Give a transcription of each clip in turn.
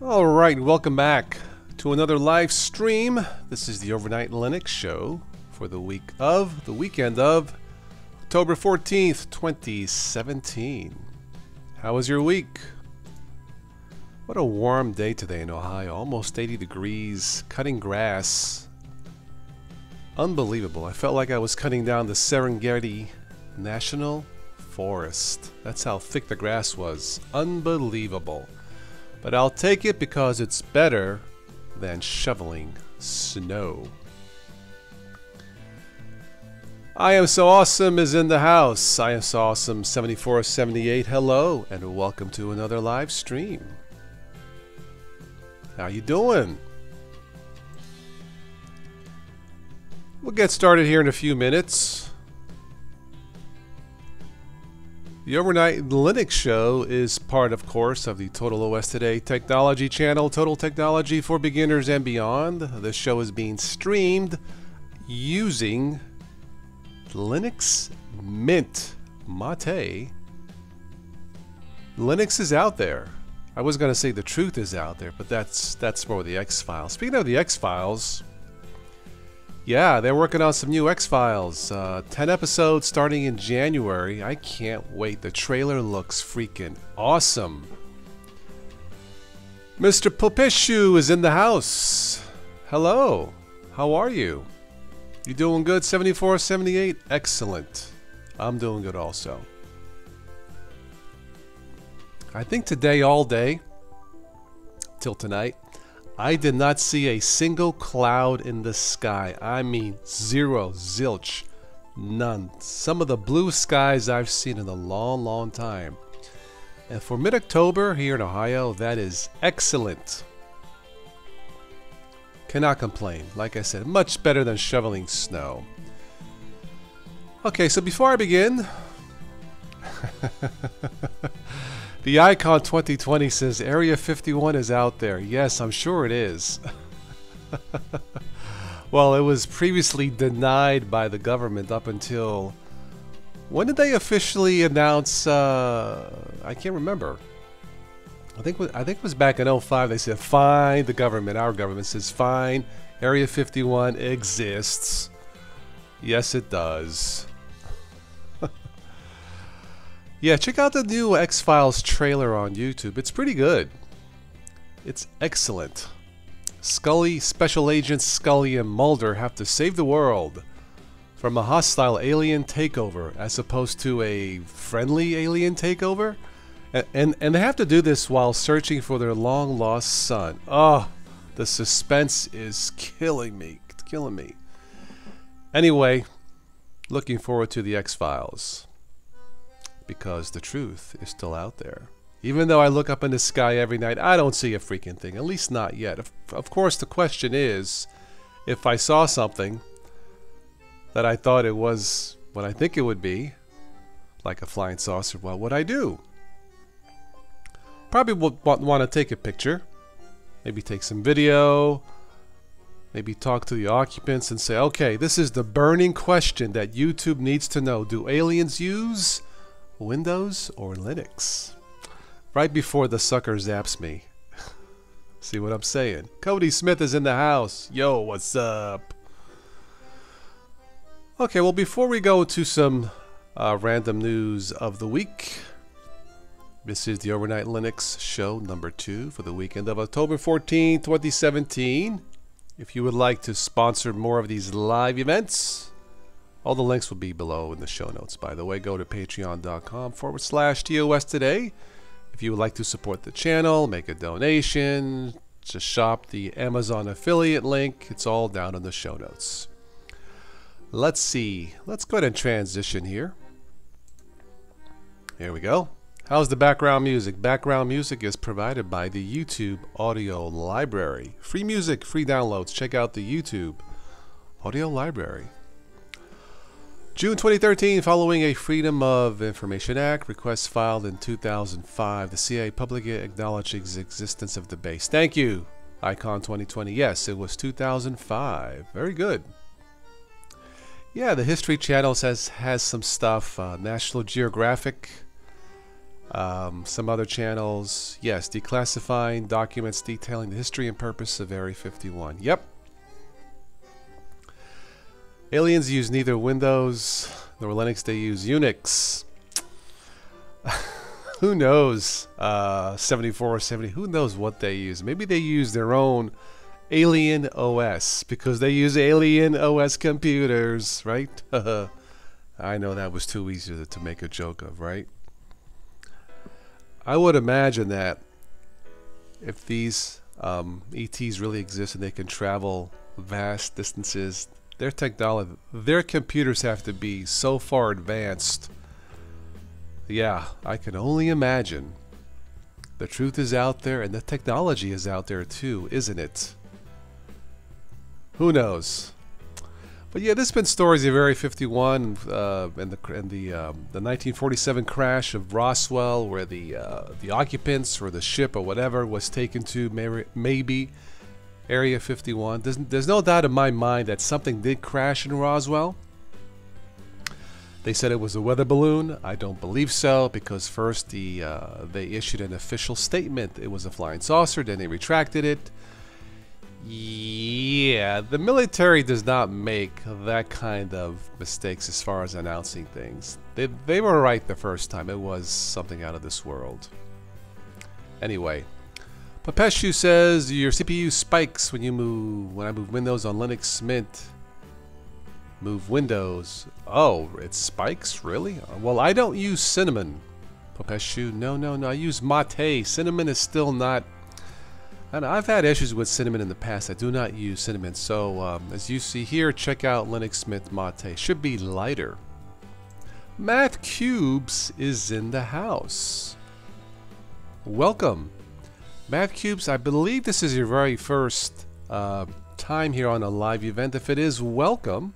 Alright, welcome back to another live stream. This is the Overnight Linux show for the weekend of October 14th, 2017. How was your week? What a warm day today in Ohio, almost 80 degrees, cutting grass. Unbelievable. I felt like I was cutting down the Serengeti National Forest. That's how thick the grass was. Unbelievable. But I'll take it because it's better than shoveling snow. I Am So Awesome is in the house. I Am So Awesome 7478. Hello and welcome to another live stream. How you doing? We'll get started here in a few minutes. The Overnight Linux show is part, of course, of the Total OS Today technology channel, Total Technology for Beginners and Beyond. This show is being streamed using Linux Mint Mate. Linux is out there. I was going to say the truth is out there, but that's more the X-Files. Speaking of the X-Files, yeah, they're working on some new X-Files. 10 episodes starting in January. I can't wait. The trailer looks freaking awesome. Mr. Popeshu is in the house. Hello. How are you? You doing good? 7478? Excellent. I'm doing good also. I think today, all day, till tonight, I did not see a single cloud in the sky. I mean, zero, zilch, none. Some of the blue skies I've seen in a long, long time. And for mid-October here in Ohio, that is excellent. Cannot complain. Like I said, much better than shoveling snow. Okay, so before I begin, the Icon 2020 says Area 51 is out there. Yes, I'm sure it is. Well, it was previously denied by the government up until... When did they officially announce... I can't remember. I think it was back in 05. They said, fine, the government, our government says, fine, Area 51 exists. Yes, it does. Yeah, check out the new X-Files trailer on YouTube. It's pretty good. It's excellent. Scully, Special Agents Scully and Mulder have to save the world from a hostile alien takeover as opposed to a friendly alien takeover. And they have to do this while searching for their long-lost son. Oh, the suspense is killing me. It's killing me. Anyway, looking forward to the X-Files. Because the truth is still out there. Even though I look up in the sky every night, I don't see a freaking thing. At least not yet. Of course, the question is, if I saw something that I thought it was what I think it would be, like a flying saucer, what would I do? Probably would want to take a picture. Maybe take some video. Maybe talk to the occupants and say, okay, this is the burning question that YouTube needs to know. Do aliens use Windows or Linux? Right before the sucker zaps me. See what I'm saying? Cody Smith is in the house. Yo, what's up? Okay, well, before we go to some random news of the week, this is the Overnight Linux show number 2 for the weekend of October 14, 2017. If you would like to sponsor more of these live events, all the links will be below in the show notes, by the way. Go to patreon.com/TOS today. If you would like to support the channel, make a donation, just shop the Amazon affiliate link. It's all down in the show notes. Let's see. Let's go ahead and transition here. Here we go. How's the background music? Background music is provided by the YouTube Audio Library. Free music, free downloads. Check out the YouTube Audio Library. June 2013, following a Freedom of Information Act request filed in 2005, the CIA publicly acknowledged the existence of the base. Thank you, Icon 2020. Yes, it was 2005. Very good. Yeah, the History Channel has some stuff. National Geographic Some other channels. Yes, declassifying documents detailing the history and purpose of Area 51. Yep. Aliens use neither Windows nor Linux. They use Unix. Who knows? 74 or 70. Who knows what they use? Maybe they use their own Alien OS because they use Alien OS computers, right? I know that was too easy to make a joke of, right? I would imagine that if these ETs really exist and they can travel vast distances, their technology, their computers have to be so far advanced. Yeah, I can only imagine. The truth is out there and the technology is out there too, isn't it? Who knows? But yeah, there's been stories of Area 51 and the 1947 crash of Roswell, where the occupants or the ship or whatever was taken to maybe Area 51. There's no doubt in my mind that something did crash in Roswell. They said it was a weather balloon. I don't believe so, because first they issued an official statement it was a flying saucer, then they retracted it. Yeah, the military does not make that kind of mistakes as far as announcing things. They were right the first time. It was something out of this world. Anyway, Papeshu says your CPU spikes when I move Windows on Linux Mint. Move Windows. Oh, it spikes? Really? Well, I don't use cinnamon, Popeshu. No. I use mate. Cinnamon is still not... And I've had issues with cinnamon in the past. I do not use cinnamon. So, as you see here, check out Linux Mint Mate. Should be lighter. Math Cubes is in the house. Welcome. Math Cubes, I believe this is your very first time here on a live event. If it is, welcome.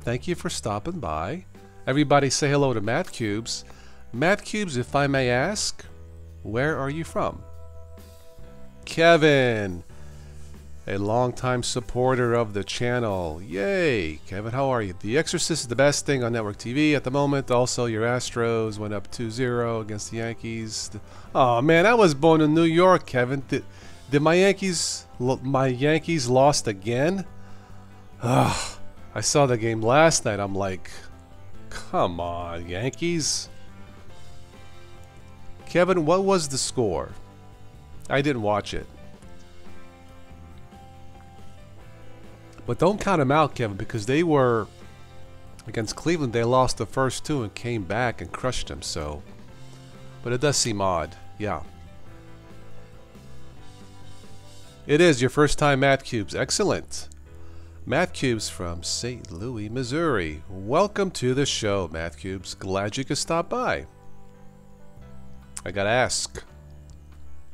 Thank you for stopping by. Everybody say hello to Math Cubes. Math Cubes, if I may ask, where are you from? Kevin, a longtime supporter of the channel. Yay! Kevin, how are you? The Exorcist is the best thing on network TV at the moment. Also, your Astros went up 2-0 against the Yankees. Oh man, I was born in New York, Kevin. Did my Yankees lost again? Ugh. I saw the game last night. I'm like, come on, Yankees. Kevin, what was the score? I didn't watch it. But don't count them out, Kevin, because they were against Cleveland. They lost the first two and came back and crushed them. So, but it does seem odd. Yeah. It is your first time Math Cubes. Excellent. Math Cubes from St. Louis, Missouri. Welcome to the show, Math Cubes. Glad you could stop by. I gotta ask,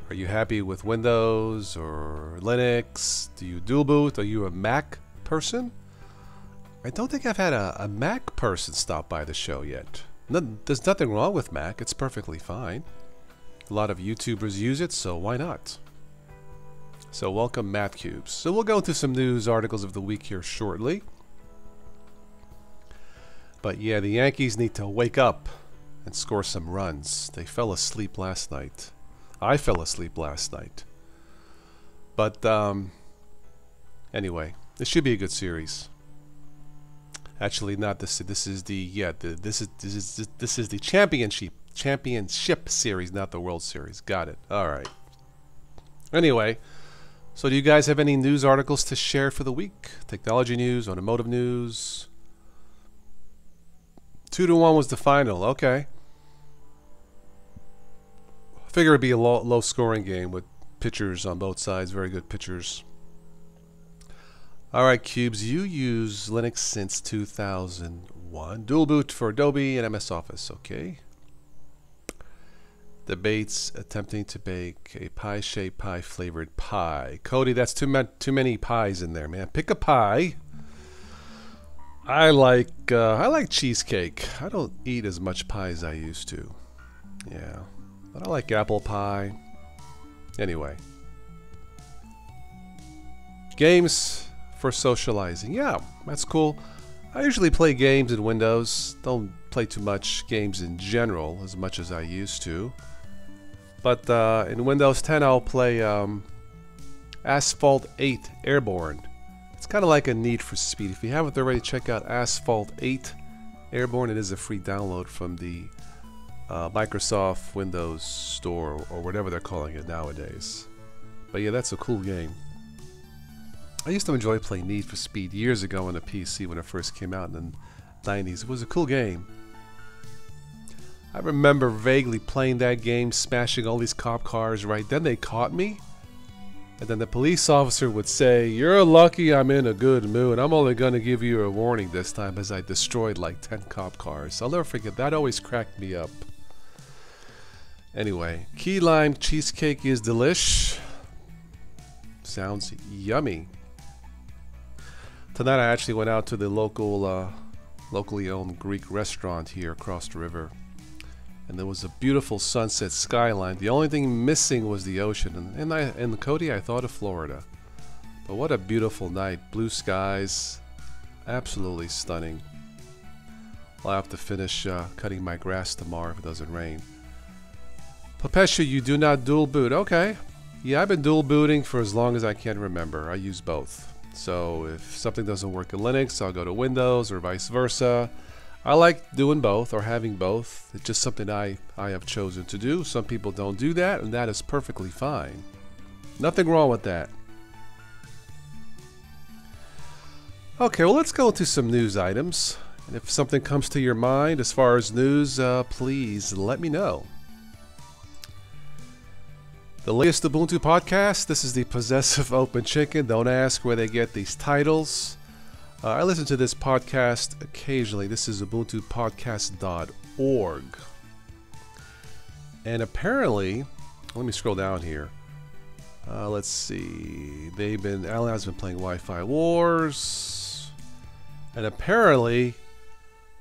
are you happy with Windows or Linux? Do you dual boot? Are you a Mac person? I don't think I've had a Mac person stop by the show yet. There's nothing wrong with Mac. It's perfectly fine. A lot of YouTubers use it, so why not? So welcome, Math Cubes. So we'll go into some news articles of the week here shortly. But yeah, the Yankees need to wake up and score some runs. They fell asleep last night. I fell asleep last night. But anyway, this should be a good series. Actually, not this. This is the this is the championship series, not the World Series. Got it. All right. Anyway. So do you guys have any news articles to share for the week? Technology news, automotive news. 2-1 was the final. Okay. I figure it'd be a low scoring game with pitchers on both sides. Very good pitchers. Alright, Cubes, you use Linux since 2001. Dual boot for Adobe and MS Office. Okay. Debates attempting to bake a pie-shaped pie-flavored pie. Cody, that's too many pies in there, man. Pick a pie. I like cheesecake. I don't eat as much pie as I used to. Yeah, but I like apple pie. Anyway, games for socializing. Yeah, that's cool. I usually play games in Windows. Don't play too much games in general, as much as I used to. But in Windows 10, I'll play Asphalt 8 Airborne. It's kind of like a Need for Speed. If you haven't already, check out Asphalt 8 Airborne. It is a free download from the Microsoft Windows Store, or whatever they're calling it nowadays. But yeah, that's a cool game. I used to enjoy playing Need for Speed years ago on the PC when it first came out in the 90s. It was a cool game. I remember vaguely playing that game, smashing all these cop cars, right? Then they caught me. And then the police officer would say, "You're lucky I'm in a good mood. I'm only going to give you a warning this time," as I destroyed like 10 cop cars. I'll never forget. That always cracked me up. Anyway, key lime cheesecake is delish. Sounds yummy. Tonight I actually went out to the locally owned Greek restaurant here across the river. And there was a beautiful sunset skyline. The only thing missing was the ocean. And in Cody, I thought of Florida. But what a beautiful night. Blue skies. Absolutely stunning. I'll have to finish cutting my grass tomorrow if it doesn't rain. Papesha, you do not dual boot. Okay. Yeah, I've been dual booting for as long as I can remember. I use both. So if something doesn't work in Linux, I'll go to Windows or vice versa. I like doing both or having both. It's just something I have chosen to do. Some people don't do that, and that is perfectly fine. Nothing wrong with that. Okay, well, let's go into some news items. And if something comes to your mind as far as news, please let me know. The latest Ubuntu podcast. This is the Possessive Open Chicken. Don't ask where they get these titles. I listen to this podcast occasionally. This is ubuntupodcast.org. And apparently, let me scroll down here. Let's see. Alan has been playing Wi-Fi Wars. And apparently,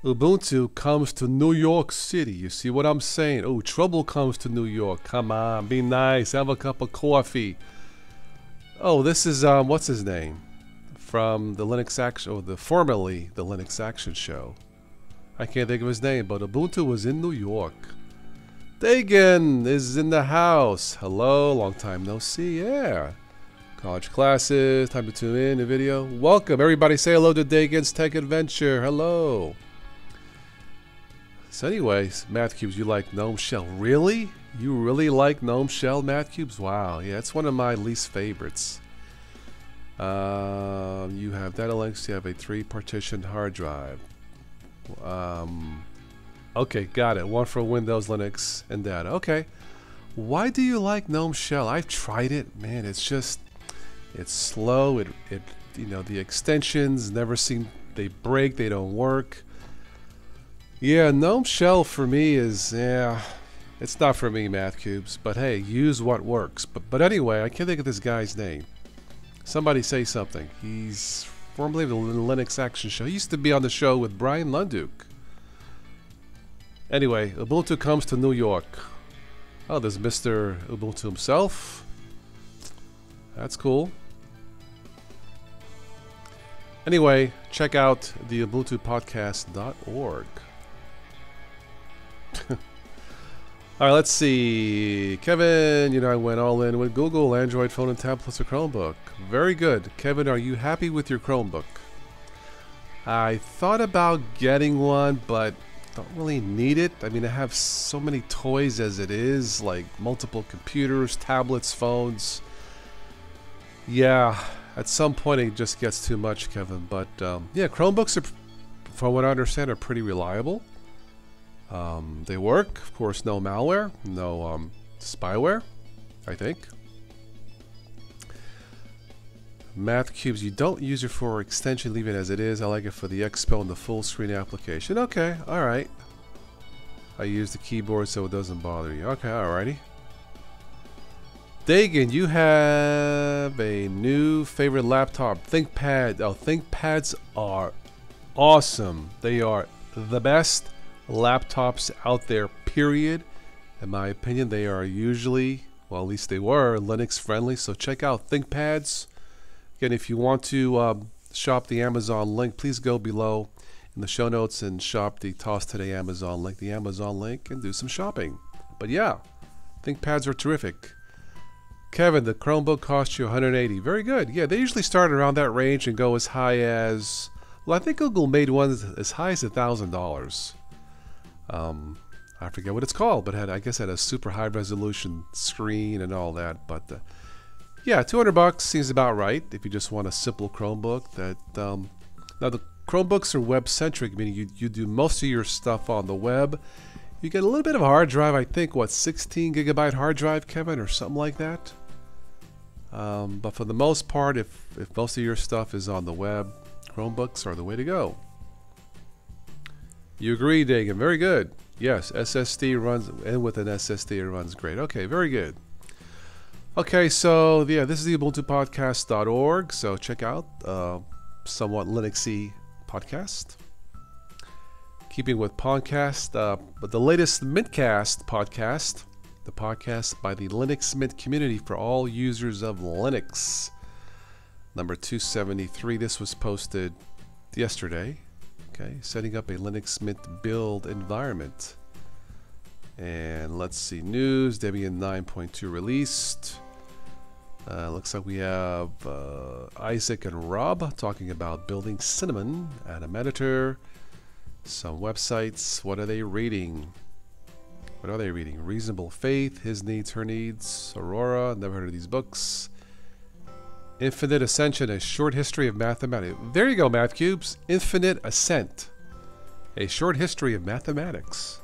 Ubuntu comes to New York City. You see what I'm saying? Oh, trouble comes to New York. Come on, be nice. Have a cup of coffee. Oh, this is, what's his name? From the Linux Action, or formerly the Linux Action Show. I can't think of his name, but Ubuntu was in New York. Dagan is in the house. Hello, long time no see. Yeah. College classes, time to tune in the video. Welcome, everybody. Say hello to Dagan's Tech Adventure. Hello. So anyways, Math Cubes, you like Gnome Shell? Really? You really like Gnome Shell, Math Cubes? Wow, yeah, it's one of my least favorites. You have data links, you have a 3-partition hard drive. Okay, got it. One for Windows, Linux, and data. Okay. Why do you like Gnome Shell? I've tried it. Man, it's just, it's slow. It you know, the extensions never seem, they break, they don't work. Yeah, Gnome Shell for me is, yeah, it's not for me, Math Cubes. But hey, use what works. But anyway, I can't think of this guy's name. Somebody say something. He's formerly the Linux Action Show. He used to be on the show with Brian Lunduk. Anyway, Ubuntu comes to New York. Oh, there's Mr. Ubuntu himself. That's cool. Anyway, check out the ubuntupodcast.org. Alright, let's see. Kevin, you know, I went all in with Google, Android phone and tablet plus a Chromebook. Very good. Kevin, are you happy with your Chromebook? I thought about getting one, but don't really need it. I mean, I have so many toys as it is, like multiple computers, tablets, phones. Yeah, at some point it just gets too much, Kevin. But yeah, Chromebooks, are, from what I understand, are pretty reliable. They work, of course, no malware, no spyware, I think. Math Cubes, you don't use it for extension, leave it as it is. I like it for the Expo and the full screen application. Okay, alright. I use the keyboard so it doesn't bother you. Okay, alrighty. Dagan, you have a new favorite laptop, ThinkPad. Oh, ThinkPads are awesome. They are the best laptops out there, period. In my opinion, they are usually, well, at least they were, Linux friendly. So check out ThinkPads. Again, if you want to shop the Amazon link, please go below in the show notes and shop the Toss Today Amazon link, and do some shopping. But yeah, ThinkPads are terrific. Kevin, the Chromebook cost you $180. Very good. Yeah, they usually start around that range and go as high as, well, I think Google made one as high as $1,000. I forget what it's called, but I guess had a super high resolution screen and all that. But yeah, $200 seems about right if you just want a simple Chromebook. Now the Chromebooks are web centric, meaning you do most of your stuff on the web. You get a little bit of a hard drive, I think, 16 gigabyte hard drive, Kevin, or something like that. But for the most part, if most of your stuff is on the web, Chromebooks are the way to go. You agree, Dagan? Very good. Yes, SSD runs, and with an SSD it runs great. Okay, very good. Okay, so yeah, this is the UbuntuPodcast.org. So check out somewhat Linuxy podcast. Keeping with podcast, but the latest Mintcast podcast, the podcast by the Linux Mint community for all users of Linux. Number 273. This was posted yesterday. Okay, setting up a Linux Mint build environment. And let's see, news, Debian 9.2 released. Looks like we have Isaac and Rob talking about building Cinnamon at a Metator. Some websites, what are they reading? Reasonable Faith, His Needs, Her Needs, Aurora, never heard of these books. Infinite Ascension, A Short History of Mathematics. There you go, Math Cubes. Infinite Ascent, A Short History of Mathematics.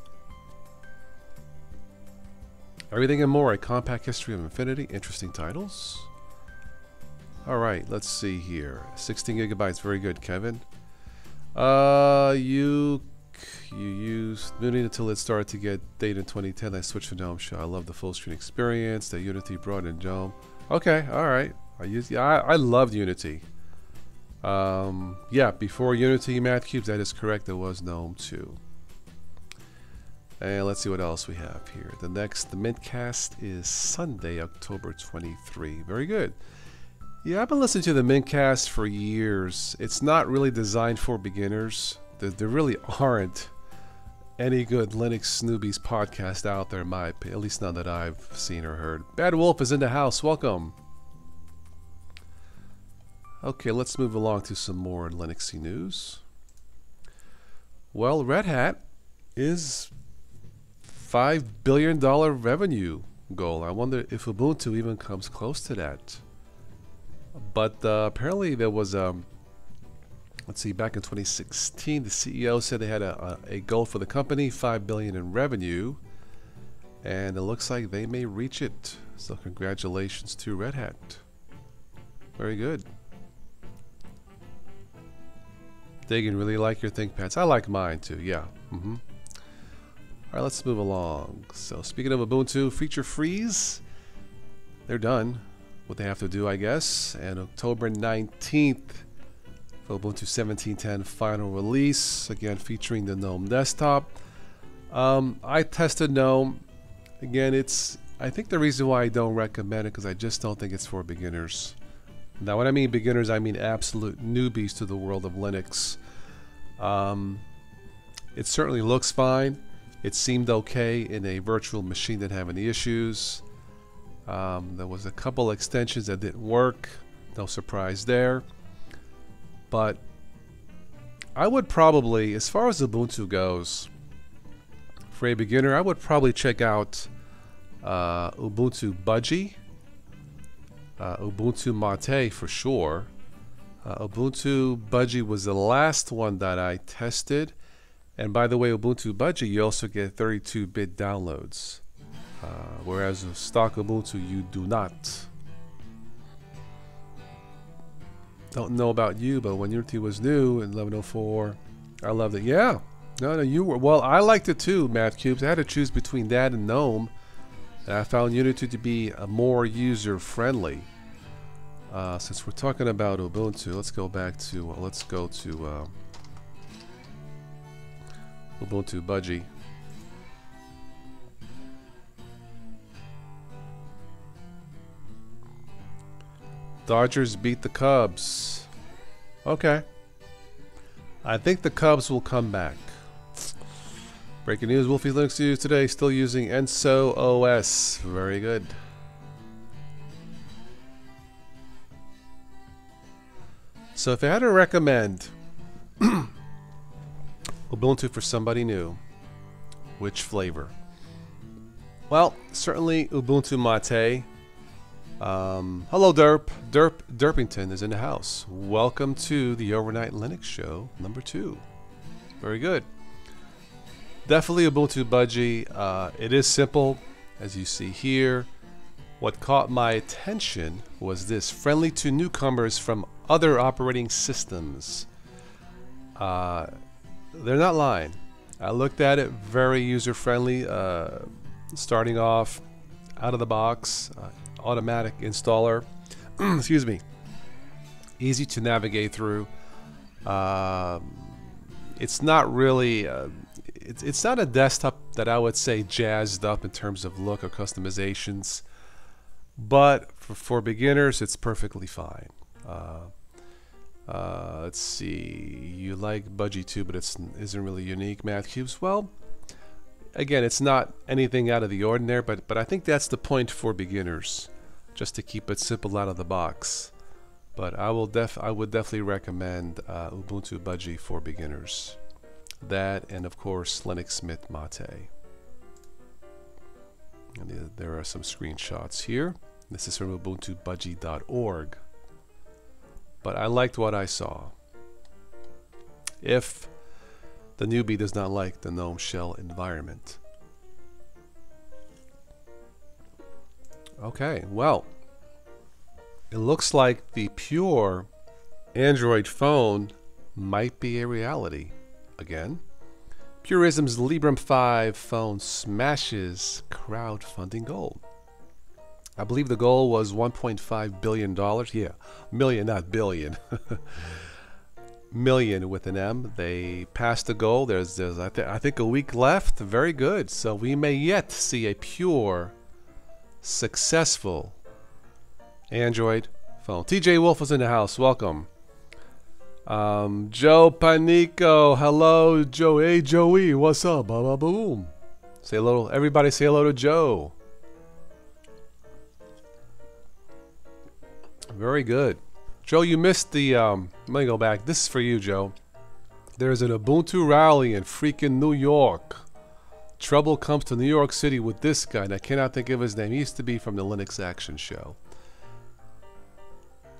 Everything and More, A Compact History of Infinity. Interesting titles. Alright, let's see here. 16 gigabytes, very good, Kevin. You used Unity until it started to get data in 2010. I switched to GNOME. I love the full screen experience that Unity brought in GNOME. Okay, alright. I loved Unity. Yeah, before Unity Math Cubes, that is correct, there was GNOME too. And let's see what else we have here. The Mintcast is Sunday, October 23. Very good. Yeah, I've been listening to the Mintcast for years. It's not really designed for beginners. There really aren't any good Linux Snoobies podcast out there, in my opinion, at least none that I've seen or heard. Bad Wolf is in the house. Welcome. Okay, let's move along to some more Linuxy news. Well, Red Hat is $5 billion revenue goal. I wonder if Ubuntu even comes close to that. But apparently there was, let's see, back in 2016, the CEO said they had a goal for the company, $5 billion in revenue, and it looks like they may reach it. So congratulations to Red Hat. Very good. Dagan, really like your ThinkPads. I like mine too, yeah. All right, let's move along. So speaking of Ubuntu, feature freeze, they're done. What they have to do, I guess. And October 19th for Ubuntu 17.10 final release, again featuring the GNOME desktop. I tested GNOME. Again, I think the reason why I don't recommend it because I just don't think it's for beginners. Now, when I mean beginners, I mean absolute newbies to the world of Linux. It certainly looks fine. It seemed okay in a virtual machine that didn't have any issues. There was a couple extensions that didn't work. No surprise there. But I would probably, as far as Ubuntu goes, for a beginner, I would probably check out Ubuntu Budgie. Ubuntu Mate for sure. Ubuntu Budgie was the last one that I tested. And by the way, Ubuntu Budgie, you also get 32-bit downloads. Whereas with stock Ubuntu, you do not. Don't know about you, but when Unity was new in 11.04, I loved it. Yeah. No, you were. Well, I liked it too, Math Cubes. I had to choose between that and GNOME. And I found Unity to be more user-friendly. Since we're talking about Ubuntu, let's go to Ubuntu Budgie. Dodgers beat the Cubs. Okay. I think the Cubs will come back. Breaking news, Wolfie Linux News today, still using Enso OS. Very good. So if I had to recommend Ubuntu for somebody new, which flavor? Well, certainly Ubuntu Mate. Hello Derpington is in the house. Welcome to the Overnight Linux Show number 2. Very good. Definitely Ubuntu Budgie. It is simple, as you see here. What caught my attention was this: friendly to newcomers from other operating systems. They're not lying. I looked at it, very user-friendly. Starting off, out of the box, automatic installer. Excuse me. Easy to navigate through. It's not really. It's not a desktop that I would say jazzed up in terms of look or customizations, but for beginners, it's perfectly fine. Let's see. You like Budgie too, but it isn't really unique. Math cubes. Well, again, it's not anything out of the ordinary, but I think that's the point for beginners, just to keep it simple out of the box. But I would definitely recommend Ubuntu Budgie for beginners. That, and of course Linux Mint Mate. And there are some screenshots here. This is from ubuntubudgie.org. But I liked what I saw. If the newbie does not like the GNOME shell environment. Okay, well, it looks like the pure Android phone might be a reality again. Purism's Librem 5 phone smashes crowdfunding goal. I believe the goal was $1.5 billion. Yeah, million, not billion. Million with an M. They passed the goal. There's I think a week left. Very good. So we may yet see a pure, successful Android phone. TJ Wolf is in the house. Welcome. Joe Panico. Hello, Joe. Hey, Joey. What's up? Ba ba boom. Say hello. Everybody say hello to Joe. Very good. Joe, you missed the, let me go back. This is for you, Joe. There's an Ubuntu rally in freaking New York. Trouble comes to New York City with this guy, and I cannot think of his name. He used to be from the Linux Action Show.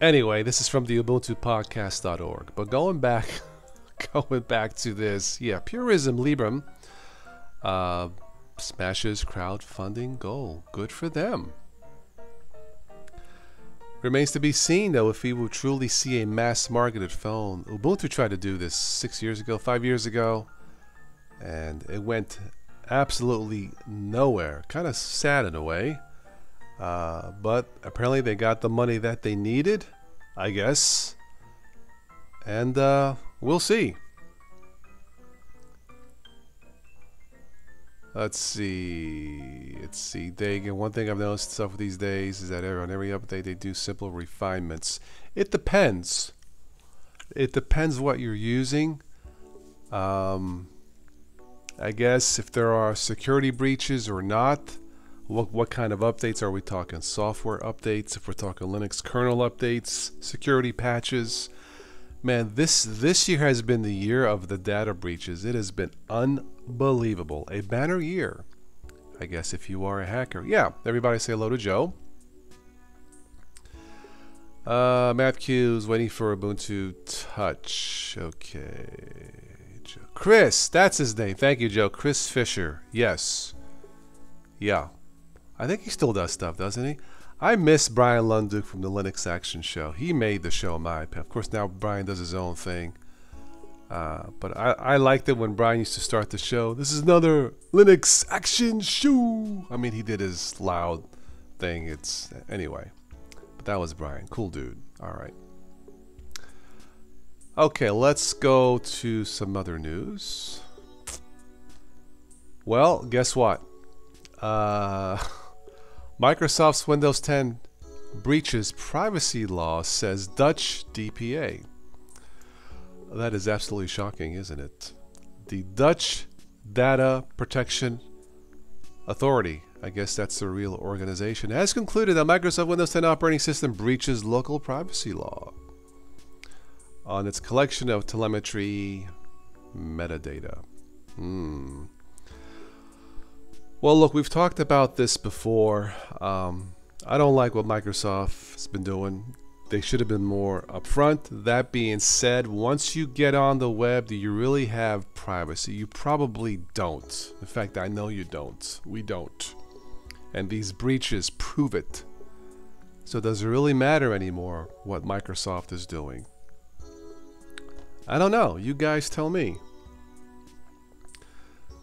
Anyway, this is from the UbuntuPodcast.org. But going back to this, yeah, Purism Librem smashes crowdfunding goal. Good for them. Remains to be seen, though, if we will truly see a mass-marketed phone. Ubuntu tried to do this 6 years ago, 5 years ago, and it went absolutely nowhere. Kind of sad in a way, but apparently they got the money that they needed, I guess, and we'll see. Let's see. One thing I've noticed stuff these days is that on every update they do simple refinements. It depends. It depends what you're using. I guess if there are security breaches or not. What kind of updates are we talking? Software updates? If we're talking Linux kernel updates, security patches. Man, this year has been the year of the data breaches. It has been unbelievable. A banner year, I guess, if you are a hacker. Yeah, everybody say hello to Joe. Matt Q's waiting for Ubuntu Touch. Okay. Joe. Chris, that's his name. Thank you, Joe. Chris Fisher. Yes. Yeah. I think he still does stuff, doesn't he? I miss Brian Lunduke from the Linux Action Show. He made the show my opinion. Of course, now Brian does his own thing. But I liked it when Brian used to start the show. This is another Linux Action Show. I mean, he did his loud thing. Anyway. But that was Brian. Cool dude. All right. Okay, let's go to some other news. Well, guess what? Microsoft's Windows 10 breaches privacy law, says Dutch DPA. That is absolutely shocking, isn't it? The Dutch Data Protection Authority, I guess that's the real organization, has concluded that Microsoft Windows 10 operating system breaches local privacy law on its collection of telemetry metadata. Well, look, we've talked about this before. I don't like what Microsoft's been doing. They should have been more upfront. That being said, once you get on the web, do you really have privacy? You probably don't. In fact, I know you don't. We don't. And these breaches prove it. So does it really matter anymore what Microsoft is doing? I don't know. You guys tell me.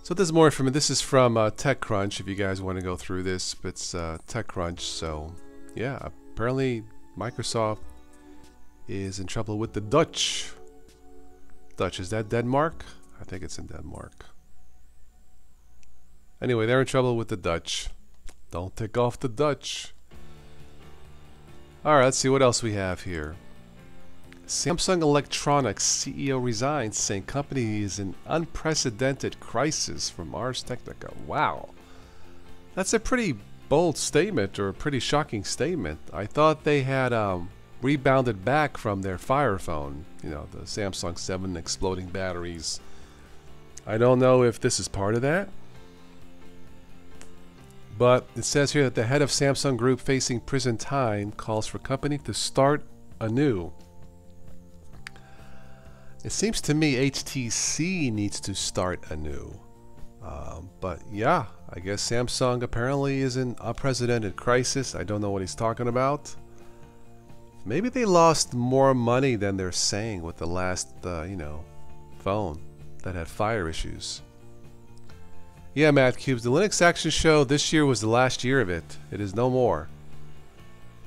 So there's more from it. This is from TechCrunch. If you guys want to go through this, it's TechCrunch. So yeah, apparently Microsoft is in trouble with the Dutch. Dutch, is that Denmark? I think it's in Denmark. Anyway, they're in trouble with the Dutch. Don't tick off the Dutch. Alright, let's see what else we have here. Samsung Electronics CEO resigns, saying company is in unprecedented crisis from Ars Technica. Wow. That's a pretty bold statement, or a pretty shocking statement. I thought they had rebounded back from their Fire phone, you know, the Samsung 7 exploding batteries. I don't know if this is part of that, but it says here that the head of Samsung Group facing prison time calls for company to start anew. It seems to me HTC needs to start anew. But yeah, I guess Samsung apparently is in unprecedented crisis. I don't know what he's talking about. Maybe they lost more money than they're saying with the last, phone that had fire issues. Yeah, Matt Cubes, the Linux Action Show this year was the last year of it. It is no more.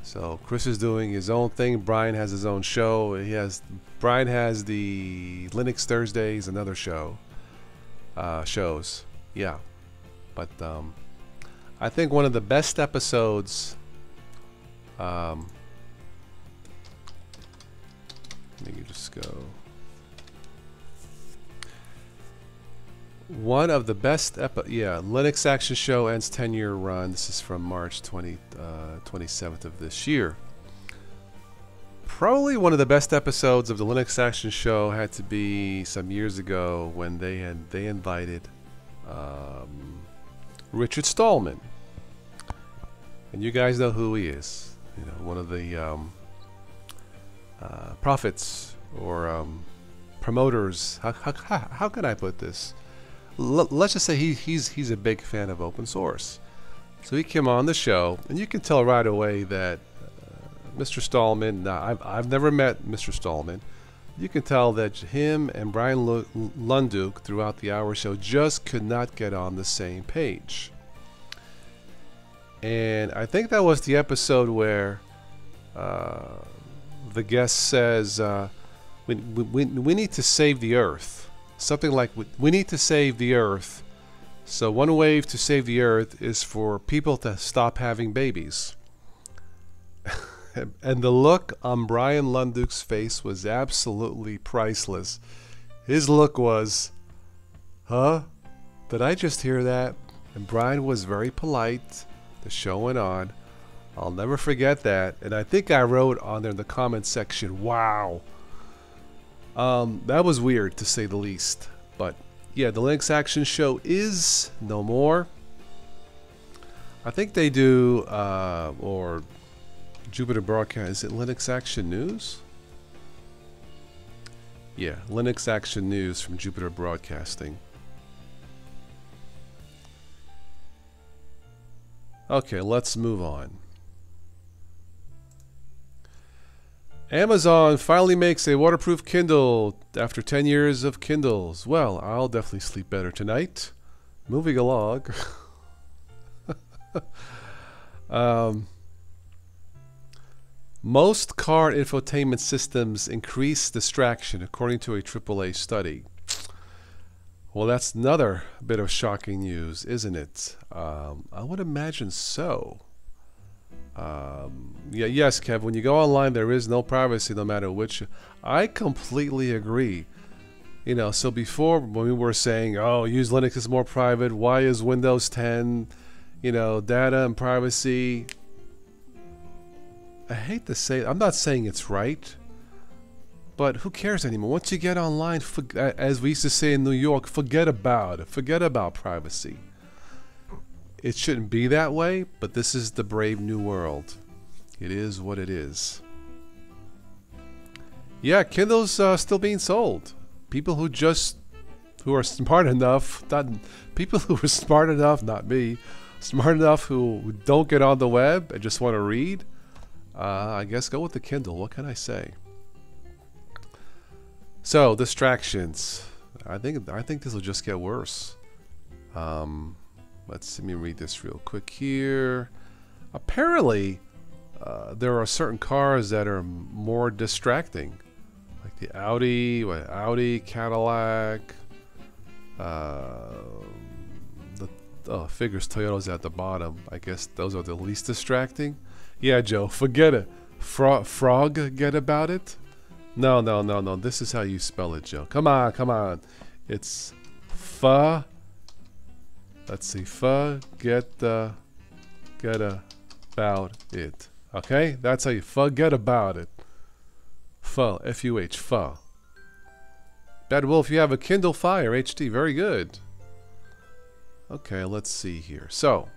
So Chris is doing his own thing. Brian has his own show. Brian has the Linux Thursdays, another show. Shows. Yeah. But I think one of the best episodes, let me just go. One of the best Linux Action Show ends 10-year run. This is from March 27th of this year. Probably one of the best episodes of the Linux Action Show had to be some years ago when they invited Richard Stallman, and you guys know who he is. You know, one of the prophets or promoters. How can I put this? Let's just say he's a big fan of open source. So he came on the show, and you can tell right away that Mr. Stallman. Now, I've never met Mr. Stallman. You can tell that him and Brian Lunduke throughout the hour show just could not get on the same page. And I think that was the episode where the guest says, we need to save the Earth. Something like, we need to save the Earth. So one way to save the Earth is for people to stop having babies. And the look on Brian Lunduke's face was absolutely priceless. His look was, huh? Did I just hear that? And Brian was very polite. The show went on. I'll never forget that. And I think I wrote on there in the comments section, wow. That was weird, to say the least. But yeah, the Linux Action Show is no more. I think they do, or Jupiter Broadcast, is it Linux Action News? Yeah, Linux Action News from Jupiter Broadcasting. Okay, let's move on. Amazon finally makes a waterproof Kindle after 10 years of Kindles. Well, I'll definitely sleep better tonight. Moving along. Most car infotainment systems increase distraction, according to a AAA study. Well, that's another bit of shocking news, isn't it? I would imagine so. Yeah, yes, Kev. When you go online, there is no privacy, no matter which. I completely agree. You know, so before when we were saying, oh, use Linux is more private. Why is Windows 10? You know, data and privacy. I hate to say it. I'm not saying it's right, but who cares anymore? Once you get online, as we used to say in New York, forget about it. Forget about privacy. It shouldn't be that way, but this is the brave new world. It is what it is. Yeah, Kindle's still being sold. People who are smart enough, people who are smart enough, not me, smart enough who don't get on the web and just want to read, I guess go with the Kindle. What can I say? So, distractions. I think this will just get worse. Let me read this real quick here. Apparently, there are certain cars that are more distracting, like the Audi, Cadillac. Figures Toyota's at the bottom. I guess those are the least distracting. Yeah, Joe, forget it. Frog, get about it. No. This is how you spell it, Joe. Come on. It's fa. Let's see, forget about it. Okay, that's how you forget about it. F-U-H, fa. Bad Wolf, you have a Kindle Fire HD. Very good. Okay, let's see here. So,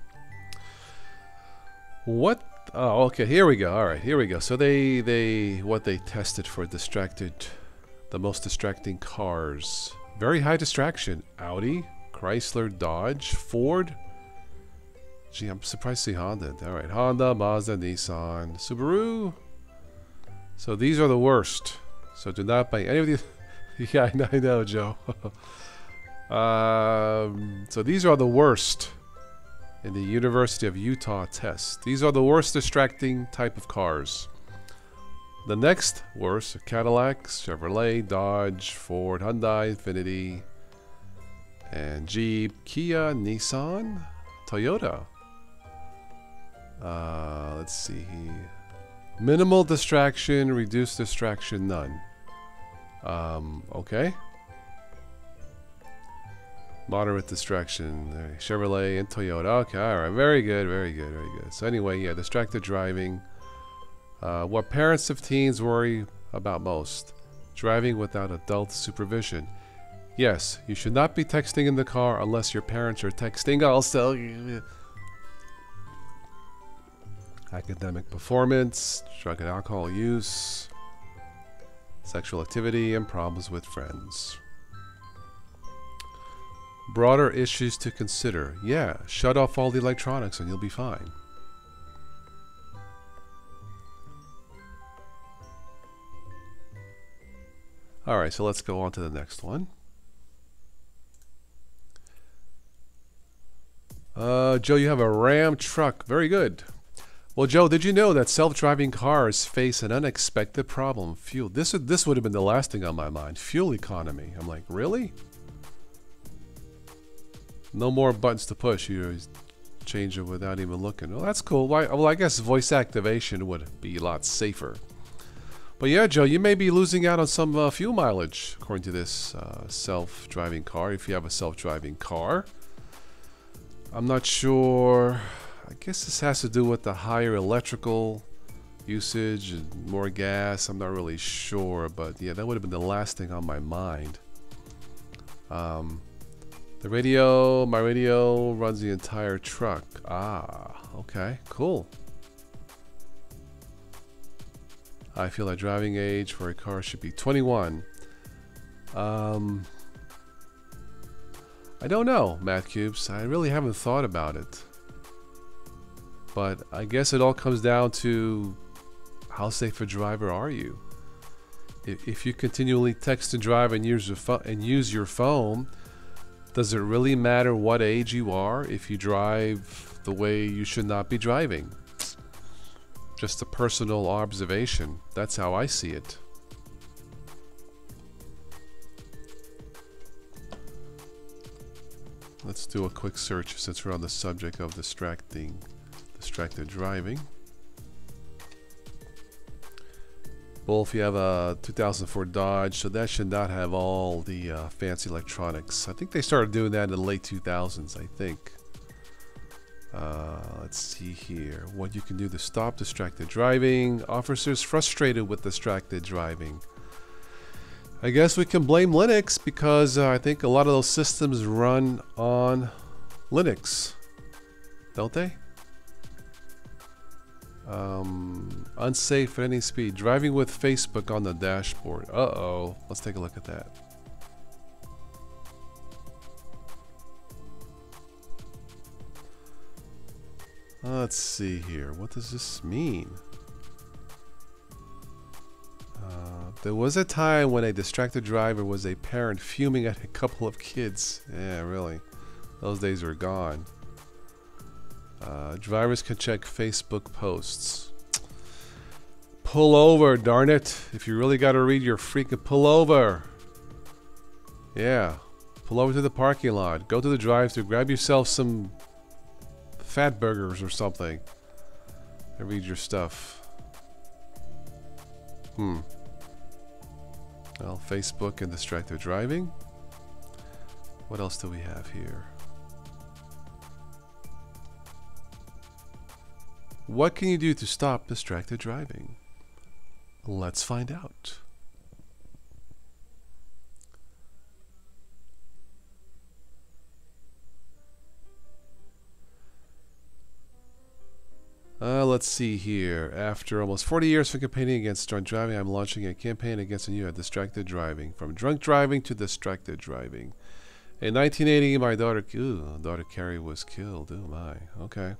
what? Oh, okay. Here we go. All right, here we go. So they tested for the most distracting cars. Very high distraction. Audi, Chrysler, Dodge, Ford. Gee, I'm surprised to see Honda. All right, Honda, Mazda, Nissan, Subaru. So these are the worst. So do not buy any of these. Yeah, I know, Joe. So these are the worst in the University of Utah test. These are the worst distracting type of cars. The next worst are Cadillacs, Chevrolet, Dodge, Ford, Hyundai, Infiniti, and Jeep, Kia, Nissan, Toyota. Let's see here. Minimal distraction, reduced distraction, none. Okay. Moderate distraction, Chevrolet and Toyota. Okay, all right, very good. So anyway, yeah, distracted driving. What parents of teens worry about most: driving without adult supervision. Yes, you should not be texting in the car unless your parents are texting also. Academic performance, drug and alcohol use, sexual activity, and problems with friends. Broader issues to consider. Yeah, shut off all the electronics and you'll be fine. Alright, so let's go on to the next one. Joe, you have a Ram truck. Very good. Well, Joe, did you know that self-driving cars face an unexpected problem? Fuel. This would have been the last thing on my mind. Fuel economy. I'm like, really? No more buttons to push. You change it without even looking. Well, that's cool. Well, I guess voice activation would be a lot safer. But yeah, Joe, you may be losing out on some fuel mileage, according to this self-driving car, if you have a self-driving car. I'm not sure. I guess this has to do with the higher electrical usage and more gas. I'm not really sure, but yeah, that would have been the last thing on my mind. The radio, my radio runs the entire truck. Ah, okay, cool. I feel that driving age for a car should be 21. I don't know, Math Cubes. I really haven't thought about it. But I guess it all comes down to how safe a driver are you? If you continually text and drive and use your phone, does it really matter what age you are if you drive the way you should not be driving? Just a personal observation. That's how I see it. Let's do a quick search since we're on the subject of distracted driving. Well, if you have a 2004 Dodge, so that should not have all the fancy electronics. I think they started doing that in the late 2000s, I think. Let's see here. What you can do to stop distracted driving. Officers frustrated with distracted driving. I guess we can blame Linux because I think a lot of those systems run on Linux, don't they? Unsafe at any speed. Driving with Facebook on the dashboard. Uh-oh. Let's take a look at that. Let's see here. What does this mean? There was a time when a distracted driver was a parent fuming at a couple of kids. Yeah, really. Those days are gone. Drivers can check Facebook posts. Pull over, darn it. If you really got to read your freaking pull over. Yeah. Pull over to the parking lot. Go to the drive-thru. Grab yourself some fat burgers or something. And read your stuff. Well, Facebook and distracted driving. What else do we have here? What can you do to stop distracted driving? Let's find out. Let's see here. After almost 40 years of campaigning against drunk driving, I'm launching a campaign against a new distracted driving. From drunk driving to distracted driving. In 1980, my daughter Carrie was killed. Oh my. Okay.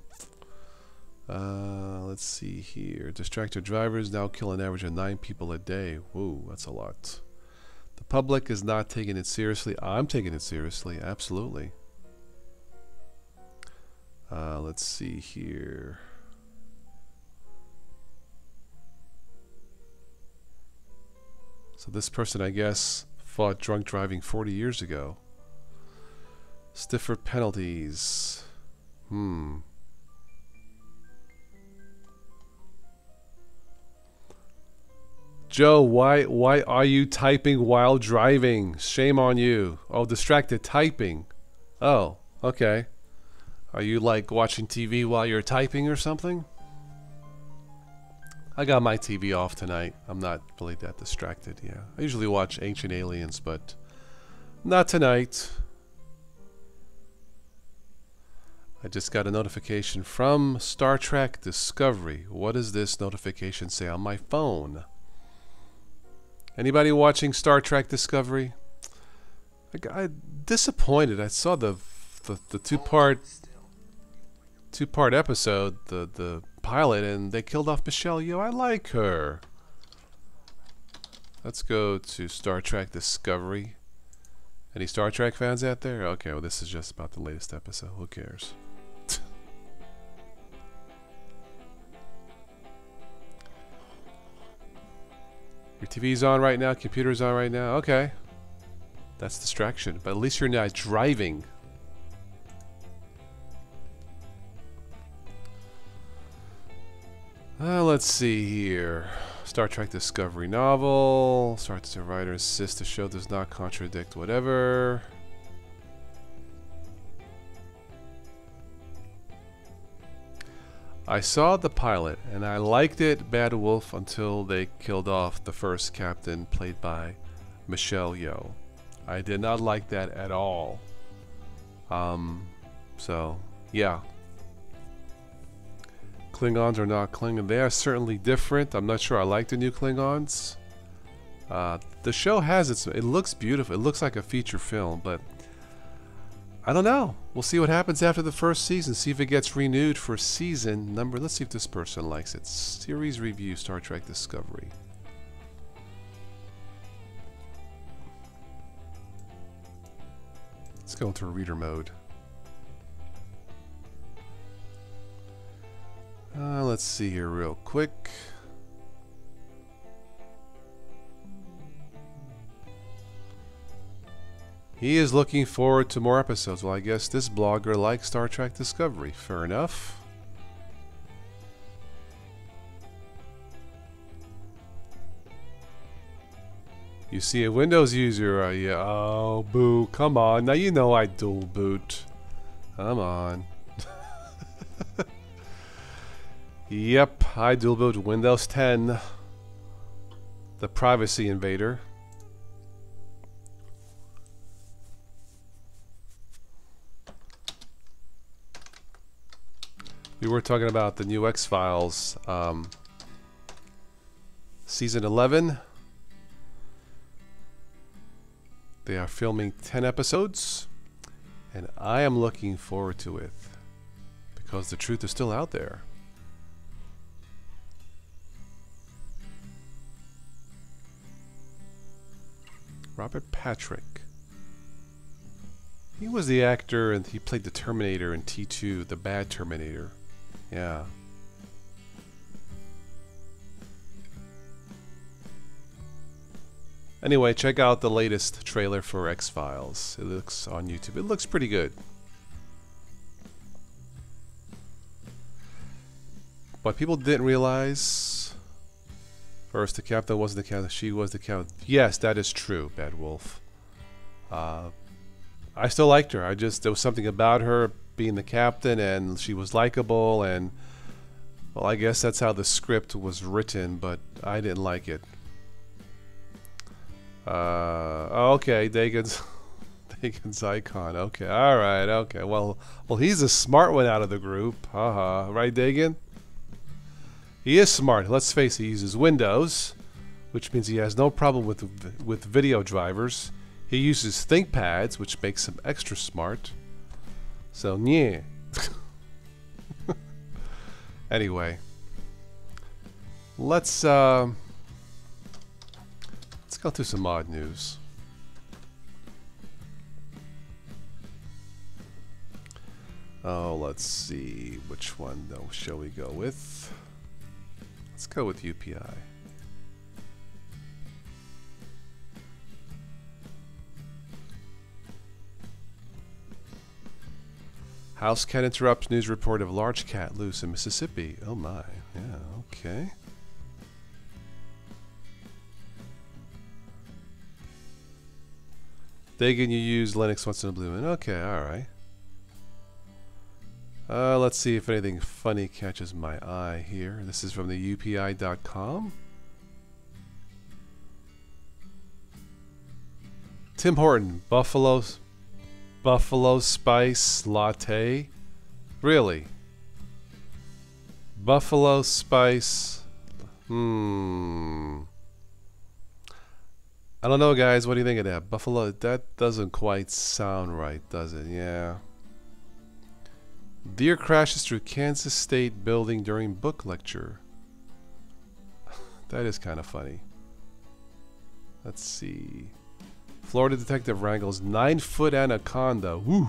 Let's see here. Distracted drivers now kill an average of 9 people a day. Whoa, that's a lot. The public is not taking it seriously. I'm taking it seriously. Absolutely. Let's see here. So this person, I guess, fought drunk driving 40 years ago. Stiffer penalties. Joe, why are you typing while driving? Shame on you. Oh, distracted typing. Oh, okay. Are you like watching TV while you're typing or something? I got my TV off tonight. I'm not really that distracted, yeah. I usually watch Ancient Aliens, but not tonight. I just got a notification from Star Trek Discovery. What does this notification say on my phone? Anybody watching Star Trek Discovery? I'm disappointed. I saw the two-part episode, the pilot, and they killed off Michelle Yeoh. I like her. Let's go to Star Trek Discovery. Any Star Trek fans out there? Okay, well this is just about the latest episode. Who cares? Your TV's on right now, computer's on right now. Okay. That's distraction, but at least you're not driving. Let's see here. Star Trek Discovery novel. Starts the writer insists the show does not contradict whatever. I saw the pilot and I liked it, Bad Wolf, until they killed off the first captain played by Michelle Yeoh. I did not like that at all. So yeah. Klingons are not Klingon. They are certainly different. I'm not sure I like the new Klingons. The show has it looks beautiful. It looks like a feature film, but I don't know. We'll see what happens after the first season. See if it gets renewed for season number. Let's see if this person likes it. Series review, Star Trek Discovery. Let's go into reader mode. Let's see here real quick. He is looking forward to more episodes. Well, I guess this blogger likes Star Trek Discovery. Fair enough. You see a Windows user, yeah, oh, boo, come on. Now you know I dual boot. Come on. Yep, I dual boot Windows 10. The privacy invader. We were talking about the new X-Files, season 11. They are filming 10 episodes, and I am looking forward to it because the truth is still out there. Robert Patrick. He was the actor and he played the Terminator in T2, the bad Terminator. Yeah. Anyway, check out the latest trailer for X-Files. It looks on YouTube. It looks pretty good. But people didn't realize... First, the captain wasn't the captain. She was the captain. Yes, that is true, Bad Wolf. I still liked her. There was something about her being the captain, and she was likable, and... Well, I guess that's how the script was written, but I didn't like it. Okay, Dagon's icon. Okay, alright, okay. Well, he's a smart one out of the group. Haha, right, Dagon? He is smart. Let's face it, he uses Windows, which means he has no problem with video drivers. He uses ThinkPads, which makes him extra smart. So, yeah. Anyway, let's go through some odd news. Oh, let's see, which one though shall we go with? Let's go with UPI. House cat interrupts news report of large cat loose in Mississippi. Oh my, yeah, okay. Dagon, you use Linux once in a blue moon. Okay, alright. Let's see if anything funny catches my eye here. This is from the UPI.com. Tim Horton, Buffalo Spice Latte. Really? Buffalo Spice. I don't know, guys. What do you think of that? Buffalo, that doesn't quite sound right, does it? Yeah. Deer crashes through Kansas State building during book lecture. That is kind of funny. Let's see. Florida detective wrangles 9-foot anaconda. Woo!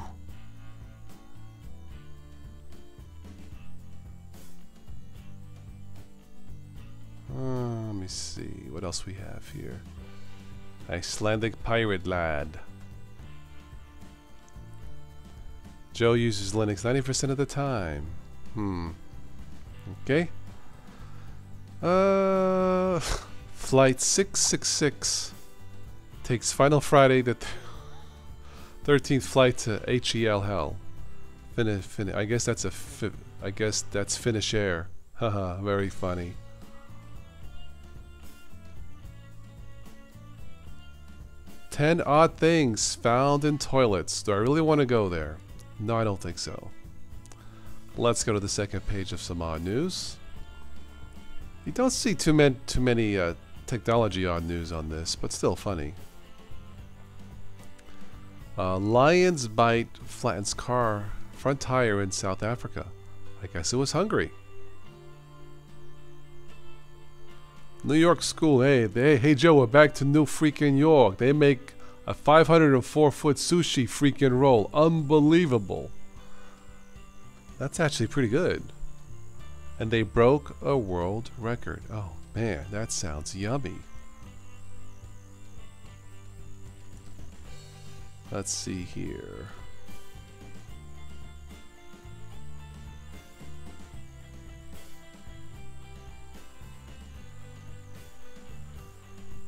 Let me see. What else we have here? Icelandic pirate lad. Joe uses Linux 90% of the time. Okay. Flight 666 takes final Friday the 13th flight to HEL hell. I guess that's that's Finnish Air. Haha, very funny. "10 odd things found in toilets. Do I really want to go there? No, I don't think so." Let's go to the second page of some odd news. You don't see too many technology odd news on this, but still funny. Lion's bite flattens car front tire in South Africa. I guess it was hungry. New York school. Hey Joe, we're back to New freaking York. They make a 504-foot sushi freaking roll. Unbelievable. That's actually pretty good. And they broke a world record. Oh man, that sounds yummy. Let's see here.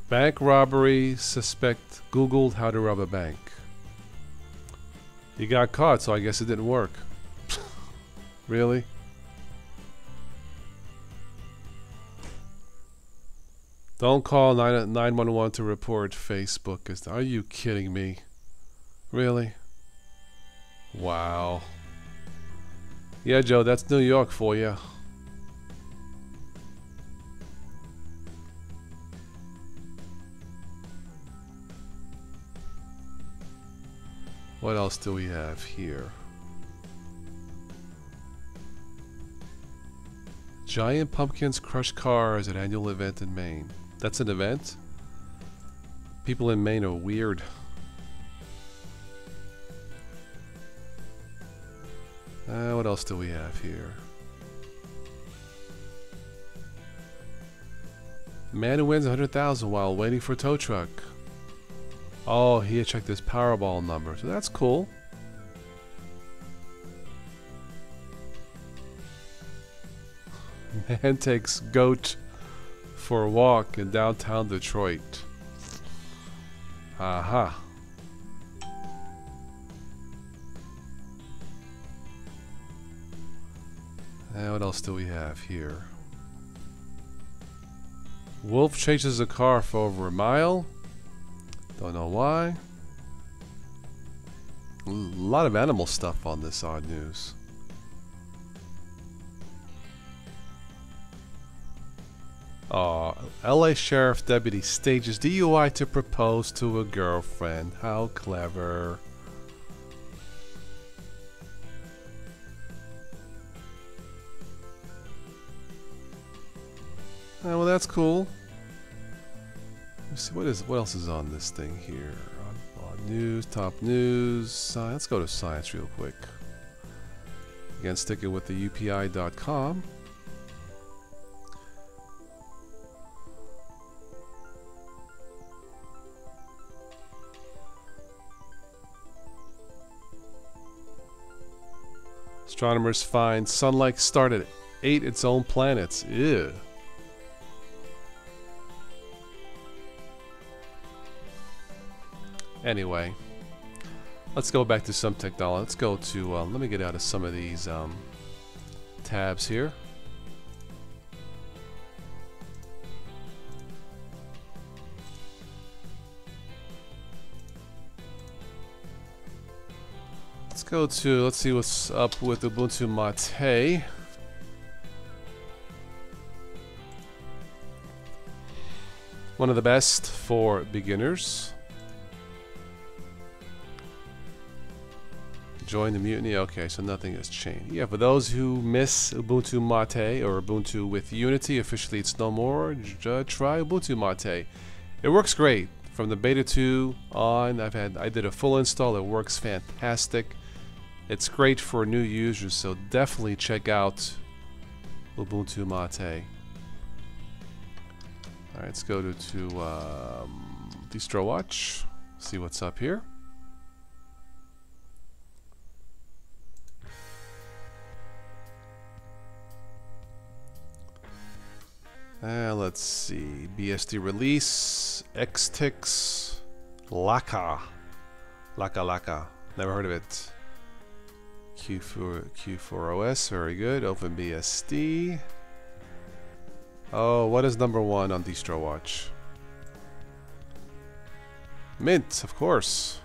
Bank robbery. Suspect Googled how to rob a bank. He got caught, so I guess it didn't work. Really? Don't call 911 to report Facebook. Are you kidding me? Really? Wow. Yeah, Joe, that's New York for you. What else do we have here? Giant pumpkins crush cars at annual event in Maine. That's an event? People in Maine are weird. What else do we have here? Man who wins 100,000 while waiting for a tow truck. Oh, he had checked his Powerball number, so that's cool. Man takes goat for a walk in downtown Detroit. Aha. And what else do we have here? Wolf chases a car for over a mile. Don't know why. A lot of animal stuff on this odd news. LA Sheriff Deputy stages DUI to propose to a girlfriend. How clever. Well, that's cool. Let's see what else is on this thing here. On news, top news. Let's go to science real quick. Again, sticking with the UPI.com. Astronomers find sun-like star that ate its own planets. Ew. Anyway, let's go back to some technology. Let's go to, let me get out of some of these tabs here. Let's see what's up with Ubuntu Mate. One of the best for beginners. Join the mutiny. Okay, so nothing has changed. Yeah, for those who miss Ubuntu Mate or Ubuntu with Unity, officially it's no more. Try Ubuntu Mate. It works great. From the beta 2 on, I did a full install. It works fantastic. It's great for new users, so definitely check out Ubuntu Mate. Alright, let's go to Distro Watch. See what's up here. Let's see. BSD release, Xtix, Laka. Never heard of it. Q4OS, very good. OpenBSD. Oh, what is number 1 on Distro Watch? Mint, of course.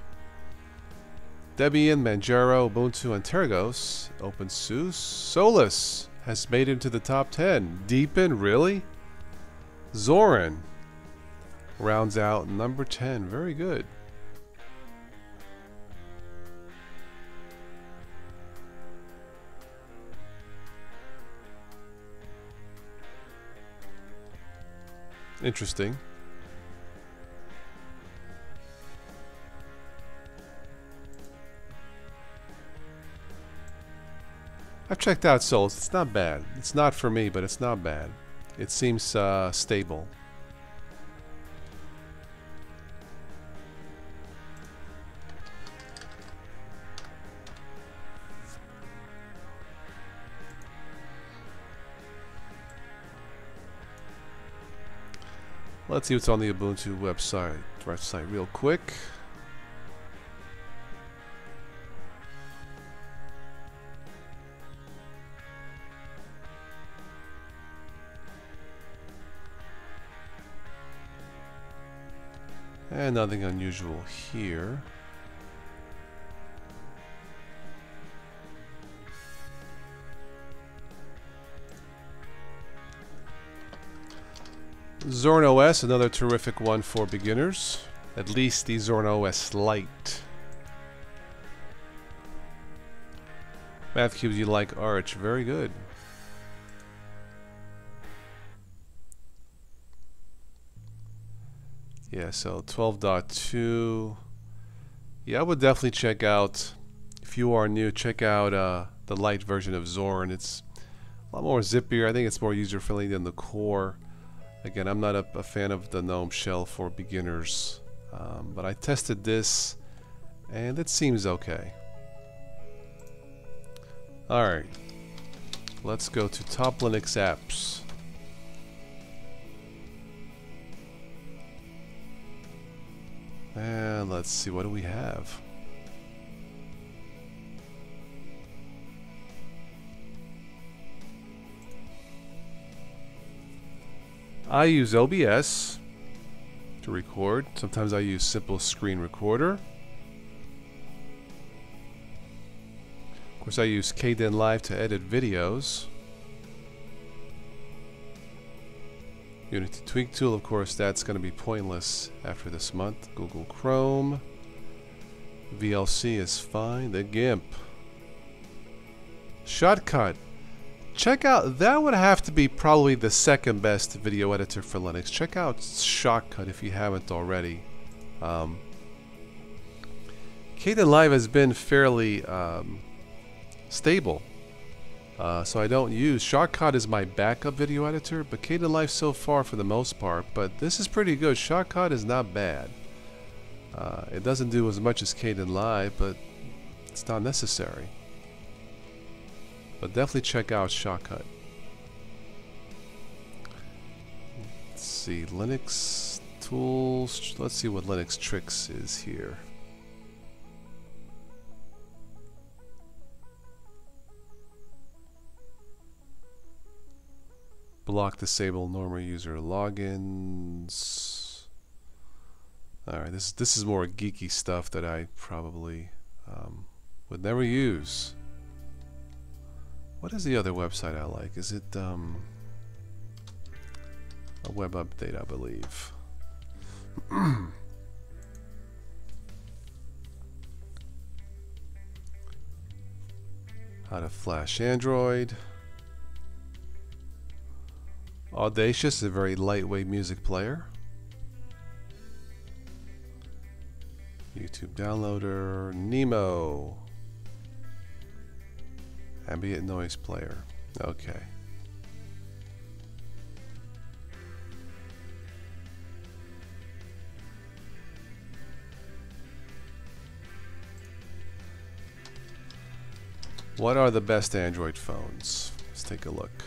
Debian, Manjaro, Ubuntu, and Tergos. OpenSUSE. Solus has made it into the top 10. Deepin, really? Zorin rounds out number 10. Very good. Interesting. I've checked out Solus. It's not bad. It's not for me, but it's not bad. It seems stable. Let's see what's on the Ubuntu website real quick. And nothing unusual here. Zorn OS, another terrific one for beginners. At least the Zorn OS Lite. Math cubes you like Arch, very good. Yeah, so 12.2. Yeah, I would definitely check out, if you are new, check out the Lite version of Zorn. It's a lot more zippier. I think it's more user-friendly than the core. Again, I'm not a fan of the GNOME shell for beginners, but I tested this, and it seems okay. Alright, let's go to Top Linux Apps. And let's see, what do we have? I use OBS to record. Sometimes I use Simple Screen Recorder. Of course, I use Kitten Live to edit videos. Unity Tweak Tool, of course, that's going to be pointless after this month. Google Chrome. VLC is fine. The GIMP. Shotcut. Check out, that would have to be probably the second best video editor for Linux. Check out Shotcut if you haven't already. Kitten Live has been fairly stable. So I don't use Shotcut is my backup video editor, but Kitten Live so far for the most part. But this is pretty good. Shotcut is not bad. It doesn't do as much as Kitten Live, but it's not necessary. But definitely check out Shotcut. Let's see, Linux tools. Let's see what Linux Tricks is here. Block, disable normal user logins. Alright, this is more geeky stuff that I probably would never use. What is the other website I like? Is it a web update, I believe. How to flash Android. Audacious, a very lightweight music player. YouTube downloader. Nemo. Ambient noise player. Okay. What are the best Android phones? Let's take a look.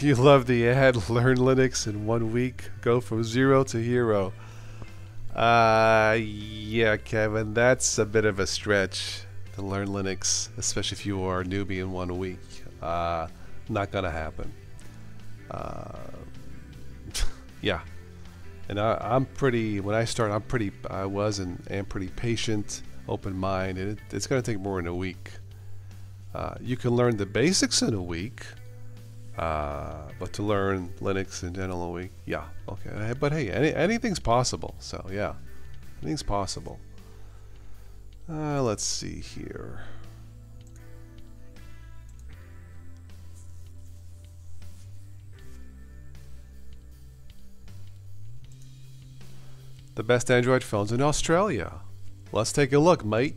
You love the ad, learn Linux in 1 week, go from 0 to hero. Yeah, Kevin, that's a bit of a stretch to learn Linux, especially if you are a newbie in 1 week. Not gonna happen. Yeah, and I'm pretty. When I start, I was and am pretty patient, open-minded. It's gonna take more than a week. You can learn the basics in a week. But to learn Linux in general a week, yeah, okay. But hey, anything's possible. So yeah, anything's possible. Let's see here. The best Android phones in Australia. Let's take a look, mate.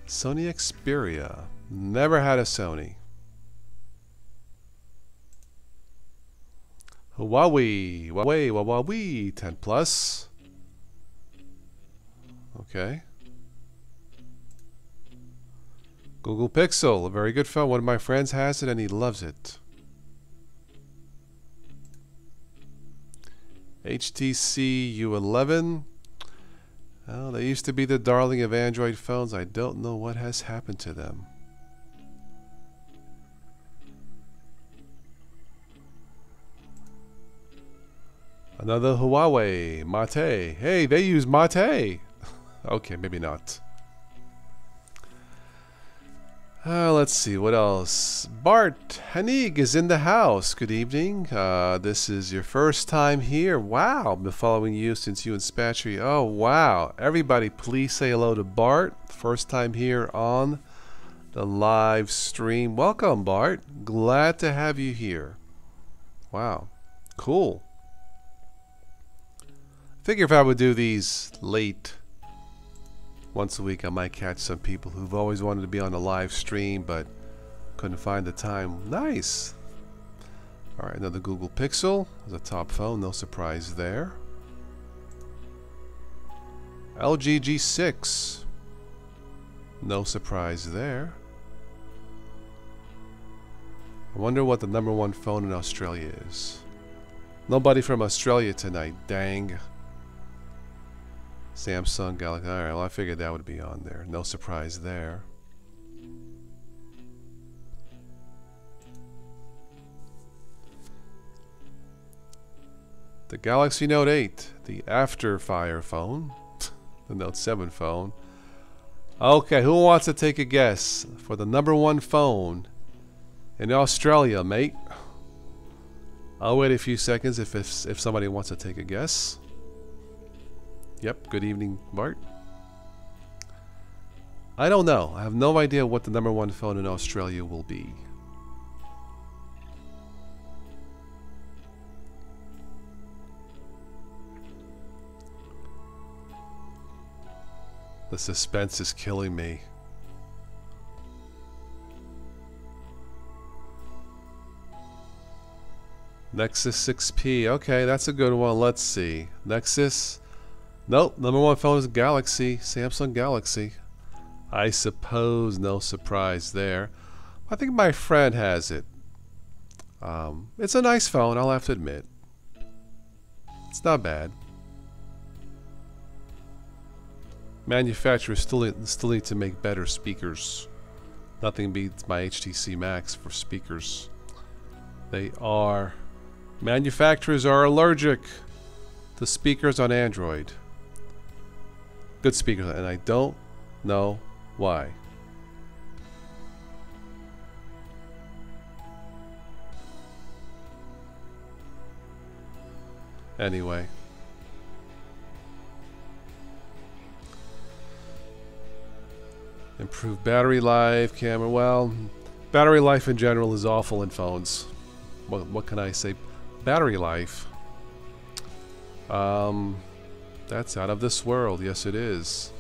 Sony Xperia. Never had a Sony. Huawei 10 Plus. Okay. Google Pixel, a very good phone. One of my friends has it and he loves it. HTC U11. Oh, they used to be the darling of Android phones. I don't know what has happened to them. Another Huawei, Mate. Hey, they use Mate. Okay, maybe not. Let's see, what else? Bart Hanig is in the house. Good evening. This is your first time here. Wow, I've been following you since you and Spatry. Oh, wow. Everybody, please say hello to Bart. First time here on the live stream. Welcome, Bart. Glad to have you here. Wow, cool. Figure if I would do these late once a week, I might catch some people who've always wanted to be on the live stream but couldn't find the time. Nice. Alright, another Google Pixel. There's a top phone, no surprise there. LG G6. No surprise there. I wonder what the #1 phone in Australia is. Nobody from Australia tonight, dang. Samsung Galaxy. Alright, well I figured that would be on there. No surprise there. The Galaxy Note 8, the after fire phone, the Note 7 phone. Okay, who wants to take a guess for the #1 phone in Australia, mate? I'll wait a few seconds if somebody wants to take a guess. Yep, good evening, Bart. I don't know. I have no idea what the #1 phone in Australia will be. The suspense is killing me. Nexus 6P. Okay, that's a good one. Let's see. Nexus. Nope, #1 phone is Galaxy. Samsung Galaxy. I suppose no surprise there. I think my friend has it. It's a nice phone, I'll have to admit. It's not bad. Manufacturers still need to make better speakers. Nothing beats my HTC Max for speakers. They are... Manufacturers are allergic to speakers on Android. Good speakers, and I don't know why. Anyway. Improved battery life, camera. Well, battery life in general is awful in phones. What can I say? Battery life. That's out of this world. Yes, it is.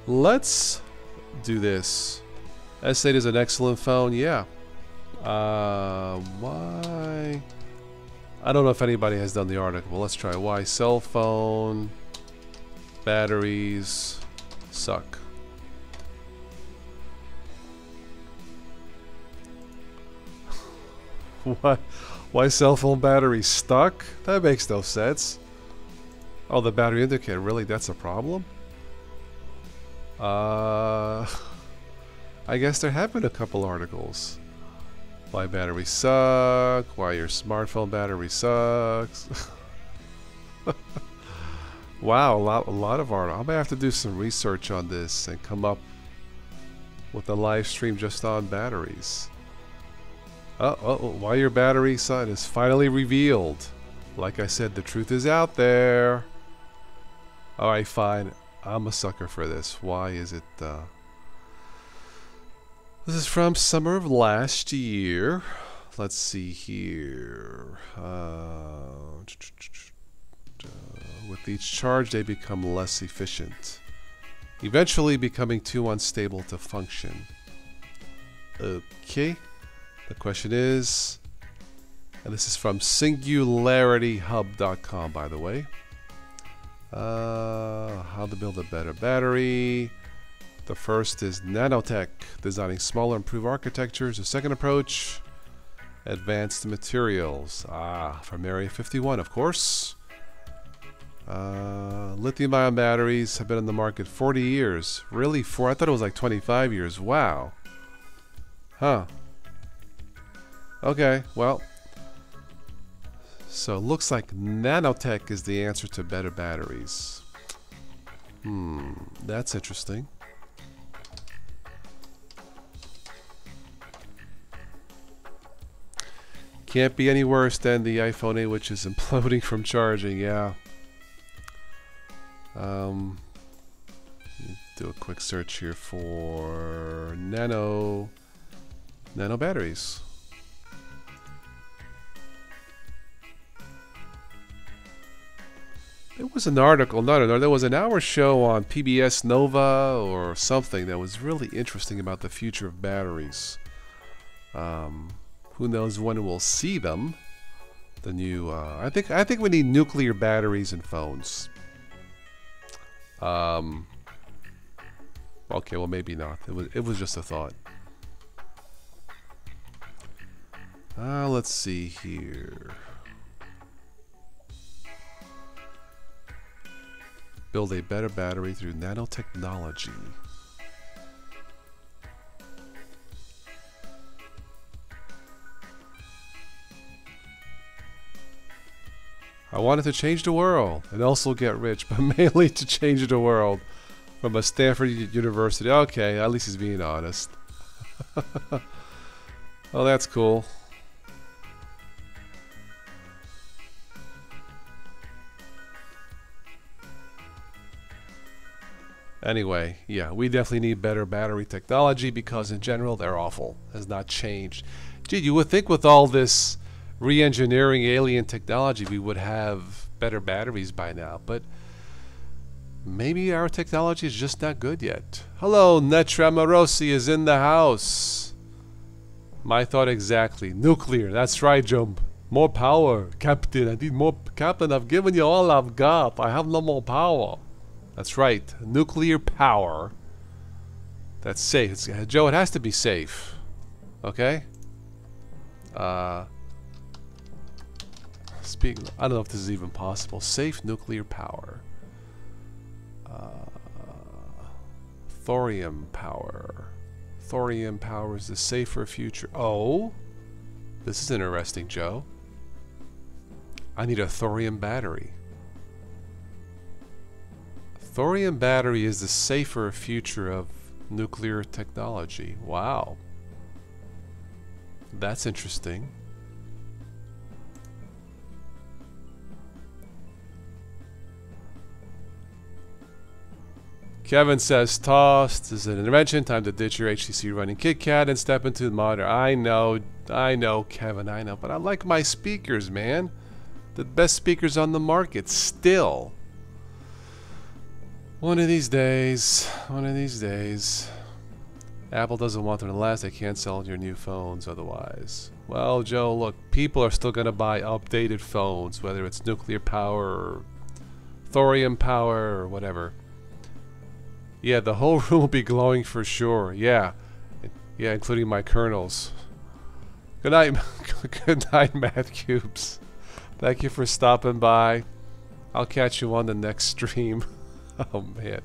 Let's do this. S8 is an excellent phone. Yeah. Why? I don't know if anybody has done the article. Well, let's try. Why cell phone batteries suck? What? Why cell phone batteries stuck? That makes no sense. Oh, the battery indicator. Really? That's a problem? I guess there have been a couple articles. Why batteries suck. Why your smartphone battery sucks. Wow, a lot of articles. I might have to do some research on this and come up with a live stream just on batteries. Why your battery side is finally revealed. Like I said, the truth is out there. Alright, fine. I'm a sucker for this. Why is it... This is from summer of last year. Let's see here. With each charge, they become less efficient, eventually becoming too unstable to function. Okay. The question is, and this is from singularityhub.com, by the way. How to build a better battery. The first is nanotech, designing smaller, improved architectures. The second approach, advanced materials. From Area 51, of course. Lithium-ion batteries have been on the market 40 years. Really? I thought it was like 25 years. Wow. Huh. Okay, well. So, looks like nanotech is the answer to better batteries. That's interesting. Can't be any worse than the iPhone 8, which is imploding from charging. Yeah. Do a quick search here for nano batteries. There was an article, there was an hour show on PBS Nova or something that was really interesting about the future of batteries. Who knows when we'll see them? The new, I think we need nuclear batteries in phones. Okay, well maybe not. It was just a thought. Let's see here. Build a better battery through nanotechnology. I wanted to change the world and also get rich, but mainly to change the world. From a Stanford University. Okay, at least he's being honest. Oh, that's cool. Anyway, yeah, we definitely need better battery technology because in general they're awful. Has not changed. Gee, you would think with all this re-engineering alien technology we would have better batteries by now, but maybe our technology is just not good yet. Hello, Netra Morosi is in the house. My thought exactly. Nuclear, that's right, Jump. More power, Captain. I need more. Captain, I've given you all I've got. I have no more power. That's right. Nuclear power. That's safe. Joe, it has to be safe. Okay? I don't know if this is even possible. Safe nuclear power. Thorium power. Thorium power is the safer future. Oh, this is interesting, Joe. I need a thorium battery. Thorium battery is the safer future of nuclear technology. Wow. That's interesting. Kevin says, tossed is an intervention. Time to ditch your HTC running KitKat and step into the monitor. I know, Kevin, I know. But I like my speakers, man. The best speakers on the market, still. One of these days. Apple doesn't want them to last. They can't sell your new phones otherwise. Well, Joe, look, people are still going to buy updated phones, whether it's nuclear power or thorium power or whatever. Yeah, the whole room will be glowing for sure. Yeah, including my kernels. Good night, good night, Math Cubes. Thank you for stopping by. I'll catch you on the next stream. Oh man.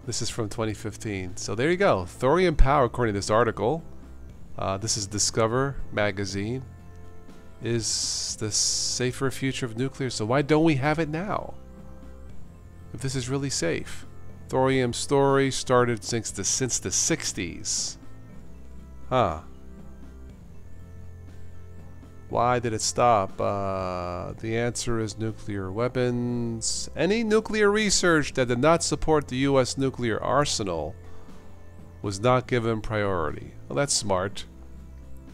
This is from 2015. So there you go. Thorium power, according to this article. This is Discover magazine. Is the safer future of nuclear. So why don't we have it now? If this is really safe. Thorium story started since the 60s. Huh. Why did it stop? The answer is nuclear weapons. Any nuclear research that did not support the U.S. nuclear arsenal was not given priority. Well, that's smart.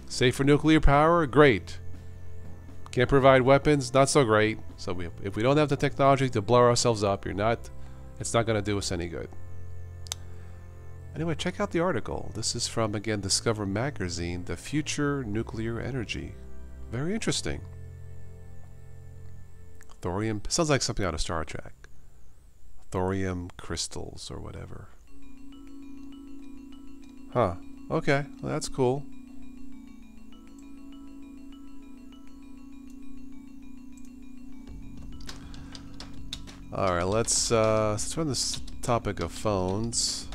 Safe for nuclear power? Great. Can't provide weapons? Not so great. So if we don't have the technology to blow ourselves up, it's not going to do us any good. Anyway, check out the article. This is from, again, Discover magazine, The Future Nuclear Energy. Very interesting. Thorium sounds like something out of Star Trek. Thorium crystals or whatever. Huh. Okay. Well, that's cool. Alright, let's turn this topic of phones.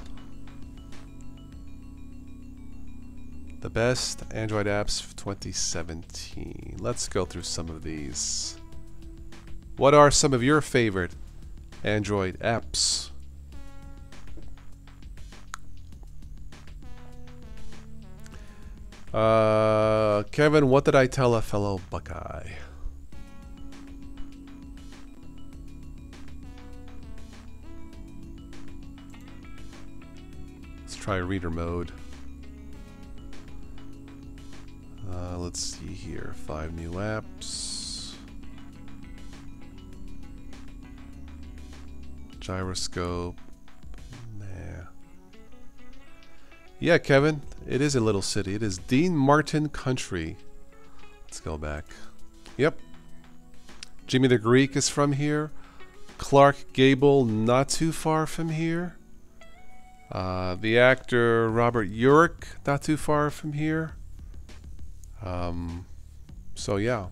The best Android apps for 2017. Let's go through some of these. What are some of your favorite Android apps? Kevin, what did I tell a fellow Buckeye? Let's try reader mode. Let's see here. 5 new apps. Gyroscope. Nah. Yeah, Kevin. It is a little city. It is Dean Martin Country. Let's go back. Yep. Jimmy the Greek is from here. Clark Gable, not too far from here. The actor Robert Urich, not too far from here. So yeah.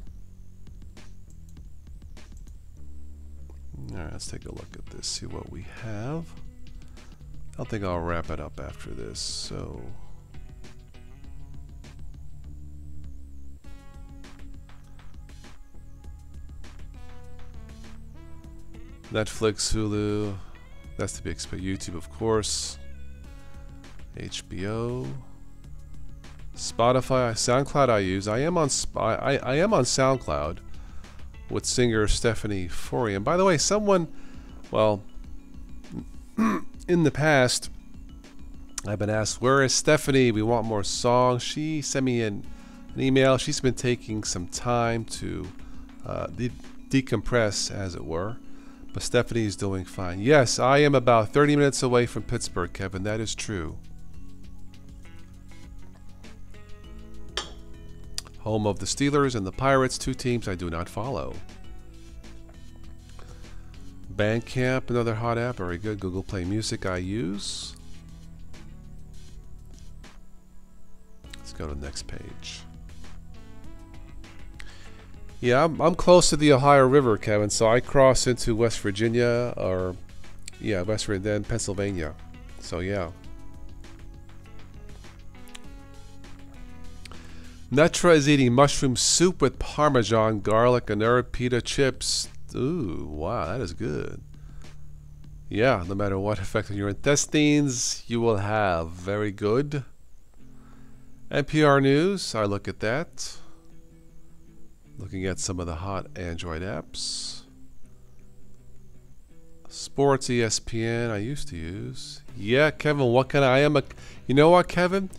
Alright, let's take a look at this, see what we have. I think I'll wrap it up after this, so... Netflix, Hulu, that's to be expected. YouTube, of course. HBO. Spotify, SoundCloud I use. I am on SoundCloud with singer Stephanie Forey. And by the way, someone, well, in the past, I've been asked, where is Stephanie? We want more songs. She sent me an email. She's been taking some time to decompress, as it were. But Stephanie's doing fine. Yes, I am about 30 minutes away from Pittsburgh, Kevin. That is true. Home of the Steelers and the Pirates, 2 teams I do not follow. Bandcamp, another hot app, very good. Google Play Music I use. Let's go to the next page. Yeah, I'm close to the Ohio River, Kevin, so I cross into West Virginia, or yeah, West Virginia, then Pennsylvania. So yeah. Netra is eating mushroom soup with Parmesan, garlic, and herb pita chips. Ooh, wow, that is good. Yeah, no matter what effect on your intestines you will have. Very good. NPR News, I look at that. Looking at some of the hot Android apps. Sports ESPN, I used to use. Yeah, Kevin, what can I am a... You know what, Kevin?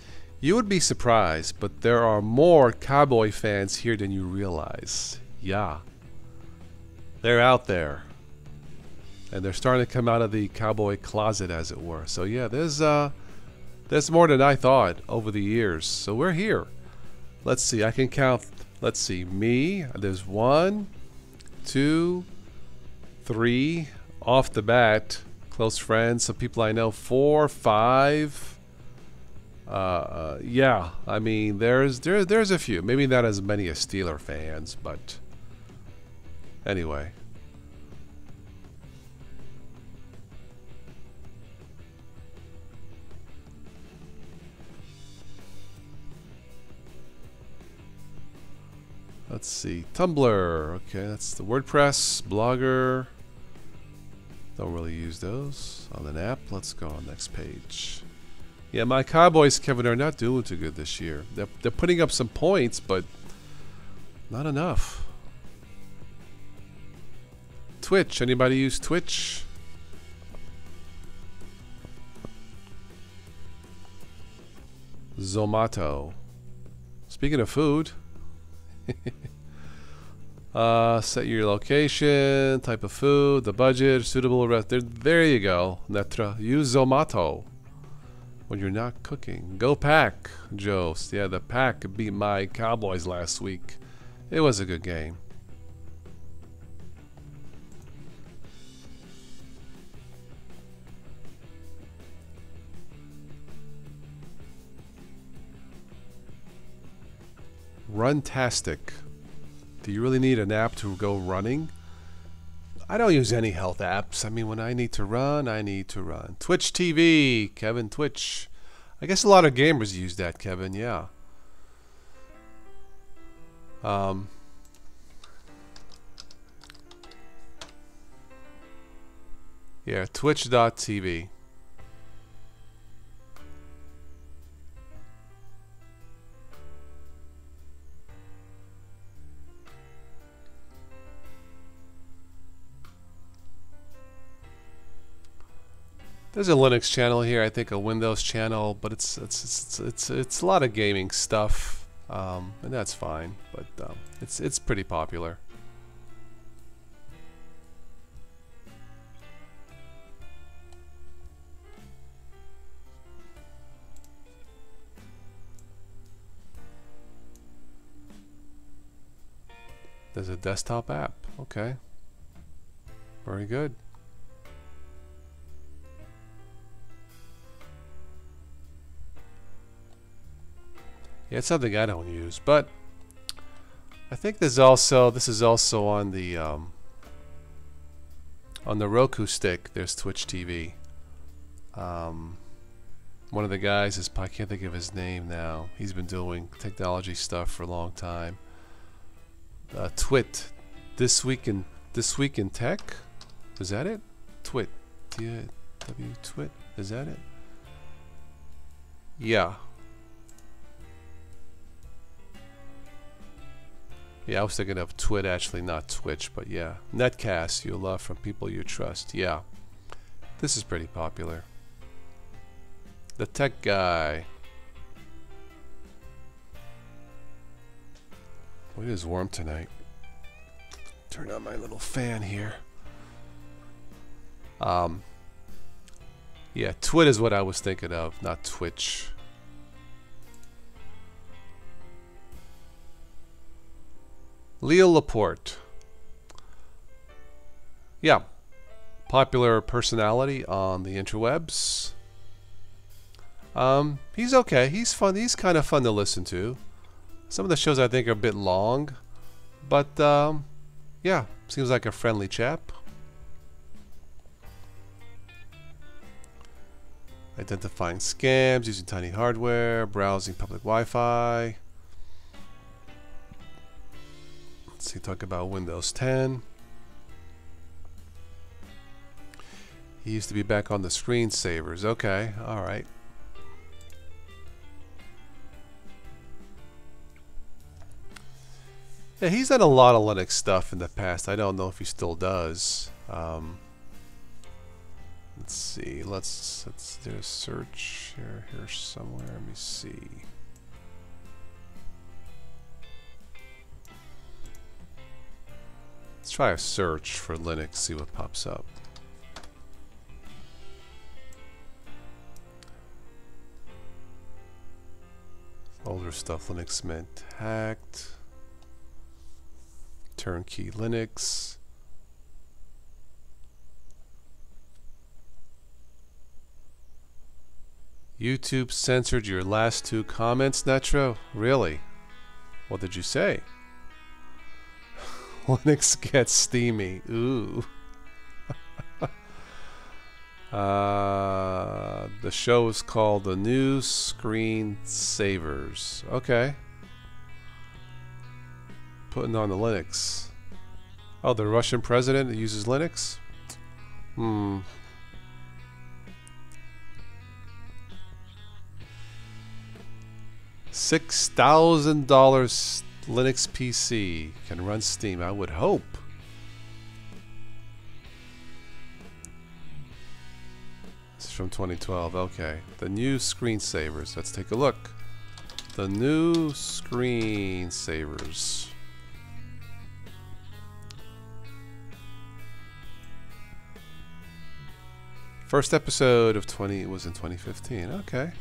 You would be surprised, but there are more Cowboy fans here than you realize. Yeah. They're out there. And they're starting to come out of the Cowboy closet, as it were. So yeah, there's more than I thought over the years. So we're here. Let's see, I can count. Let's see, me, there's 1, 2, 3, off the bat, close friends, some people I know, 4, 5. Yeah, I mean, there's a few. Maybe not as many as Steeler fans, but anyway. Let's see, Tumblr. Okay, that's the WordPress, Blogger. Don't really use those on an app. Let's go on next page. Yeah, my Cowboys, Kevin, are not doing too good this year. They're putting up some points, but not enough. Twitch. Anybody use Twitch? Zomato. Speaking of food. Set your location, type of food, the budget, suitable rest. There you go. Netra. Use Zomato when you're not cooking. Go Pack, Joe. Yeah, the Pack beat my Cowboys last week. It was a good game. Runtastic. Do you really need an app to go running? I don't use any health apps. I mean, when I need to run, I need to run. Twitch TV, Kevin, Twitch. I guess a lot of gamers use that, Kevin, yeah. Yeah, twitch.tv. There's a Linux channel here, I think a Windows channel, but it's a lot of gaming stuff, and that's fine. But it's pretty popular. There's a desktop app. Okay, very good. Yeah, it's something I don't use, but I think this is also on the Roku stick. There's Twitch TV. One of the guys is, I can't think of his name now. He's been doing technology stuff for a long time. Twit, this week in tech. Is that it? Twit, Twit. Is that it? Yeah. Yeah, I was thinking of Twit, actually, not Twitch, but yeah. Netcasts you love from people you trust. Yeah. This is pretty popular. The Tech Guy. Oh, it is warm tonight. Turn on my little fan here. Yeah, Twit is what I was thinking of, not Twitch. Leo Laporte. Yeah. Popular personality on the interwebs. He's okay. He's fun. He's kind of fun to listen to. Some of the shows I think are a bit long. But, yeah. Seems like a friendly chap. Identifying scams, using tiny hardware, browsing public Wi-Fi. Let's see, talk about Windows 10. He used to be back on the screensavers. Okay, alright. Yeah, he's done a lot of Linux stuff in the past. I don't know if he still does. Let's see. Let's do a search here somewhere. Let me see. Let's try a search for Linux. See what pops up. Older stuff. Linux Mint hacked. Turnkey Linux. YouTube censored your last 2 comments, Netro? Really? What did you say? Linux gets steamy. Ooh. The show is called The New Screen Savers. Okay. Putting on the Linux. Oh, the Russian president uses Linux? Hmm. $6,000 Linux PC can run Steam. I would hope. This is from 2012. Okay. The new screensavers. Let's take a look. The new screensavers. First episode of was in 2015. Okay.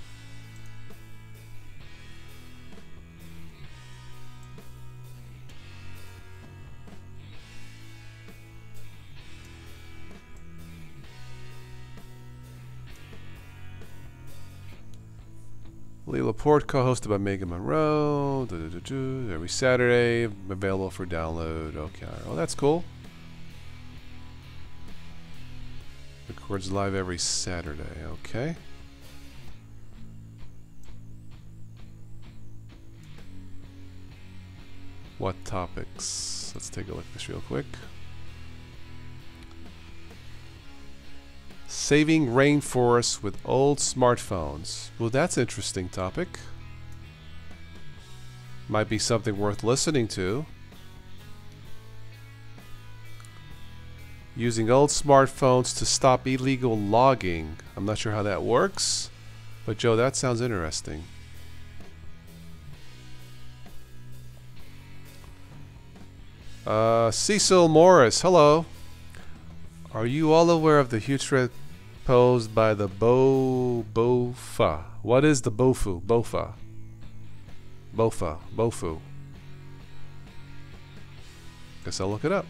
Lee Laporte, co-hosted by Megan Monroe. Every Saturday, available for download. Okay, well that's cool. Records live every Saturday. Okay. What topics? Let's take a look at this real quick. Saving rainforests with old smartphones. Well, that's an interesting topic. Might be something worth listening to. Using old smartphones to stop illegal logging. I'm not sure how that works, but Joe, that sounds interesting. Cecil Morris, hello. Are you all aware of the huge threat posed by the BOFA? What is the BOFA? BOFU. Guess I'll look it up.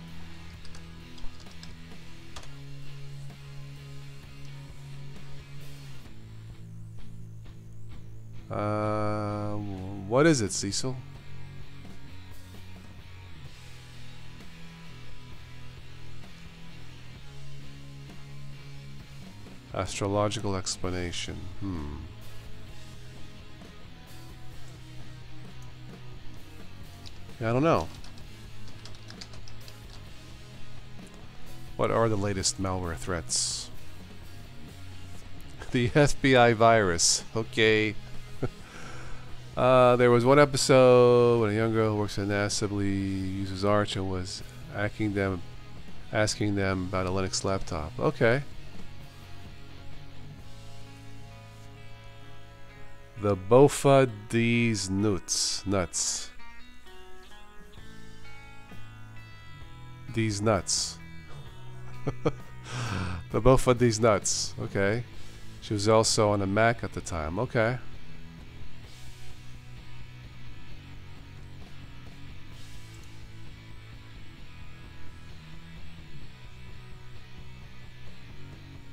What is it, Cecil? Astrological explanation. I don't know. What are the latest malware threats? The FBI virus. Okay. There was one episode when a young girl who works at NASA uses Arch and was asking them about a Linux laptop. Okay. The Bofa D's nuts. These nuts. The Bofa D's nuts. Okay. She was also on a Mac at the time. Okay.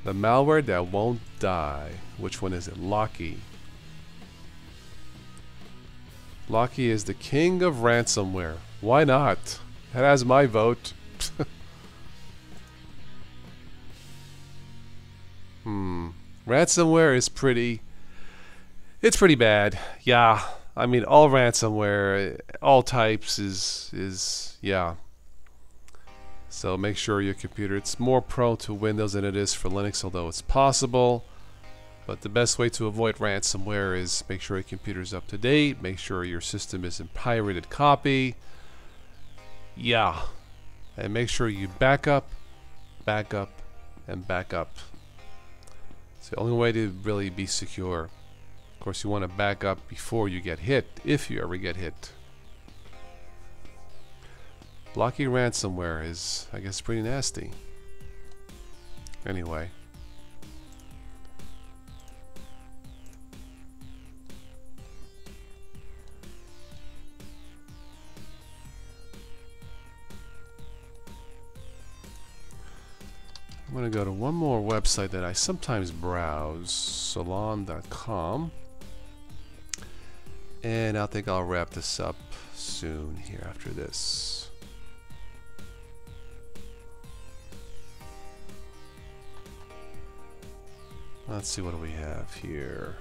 The malware that won't die. Which one is it? Locky. Locky is the king of ransomware. Why not? That has my vote. Ransomware is pretty bad. Yeah. I mean, all ransomware, all types is yeah. So make sure your computer, it's more prone to Windows than it is for Linux, although it's possible. But the best way to avoid ransomware is make sure your computer is up to date, make sure your system isn't pirated copy. Yeah. And make sure you back up, and back up. It's the only way to really be secure. Of course, you want to back up before you get hit, if you ever get hit. Blocking ransomware is, I guess, pretty nasty. Anyway. I'm going to go to one more website that I sometimes browse, salon.com. And I think I'll wrap this up soon here after this. Let's see, what do we have here?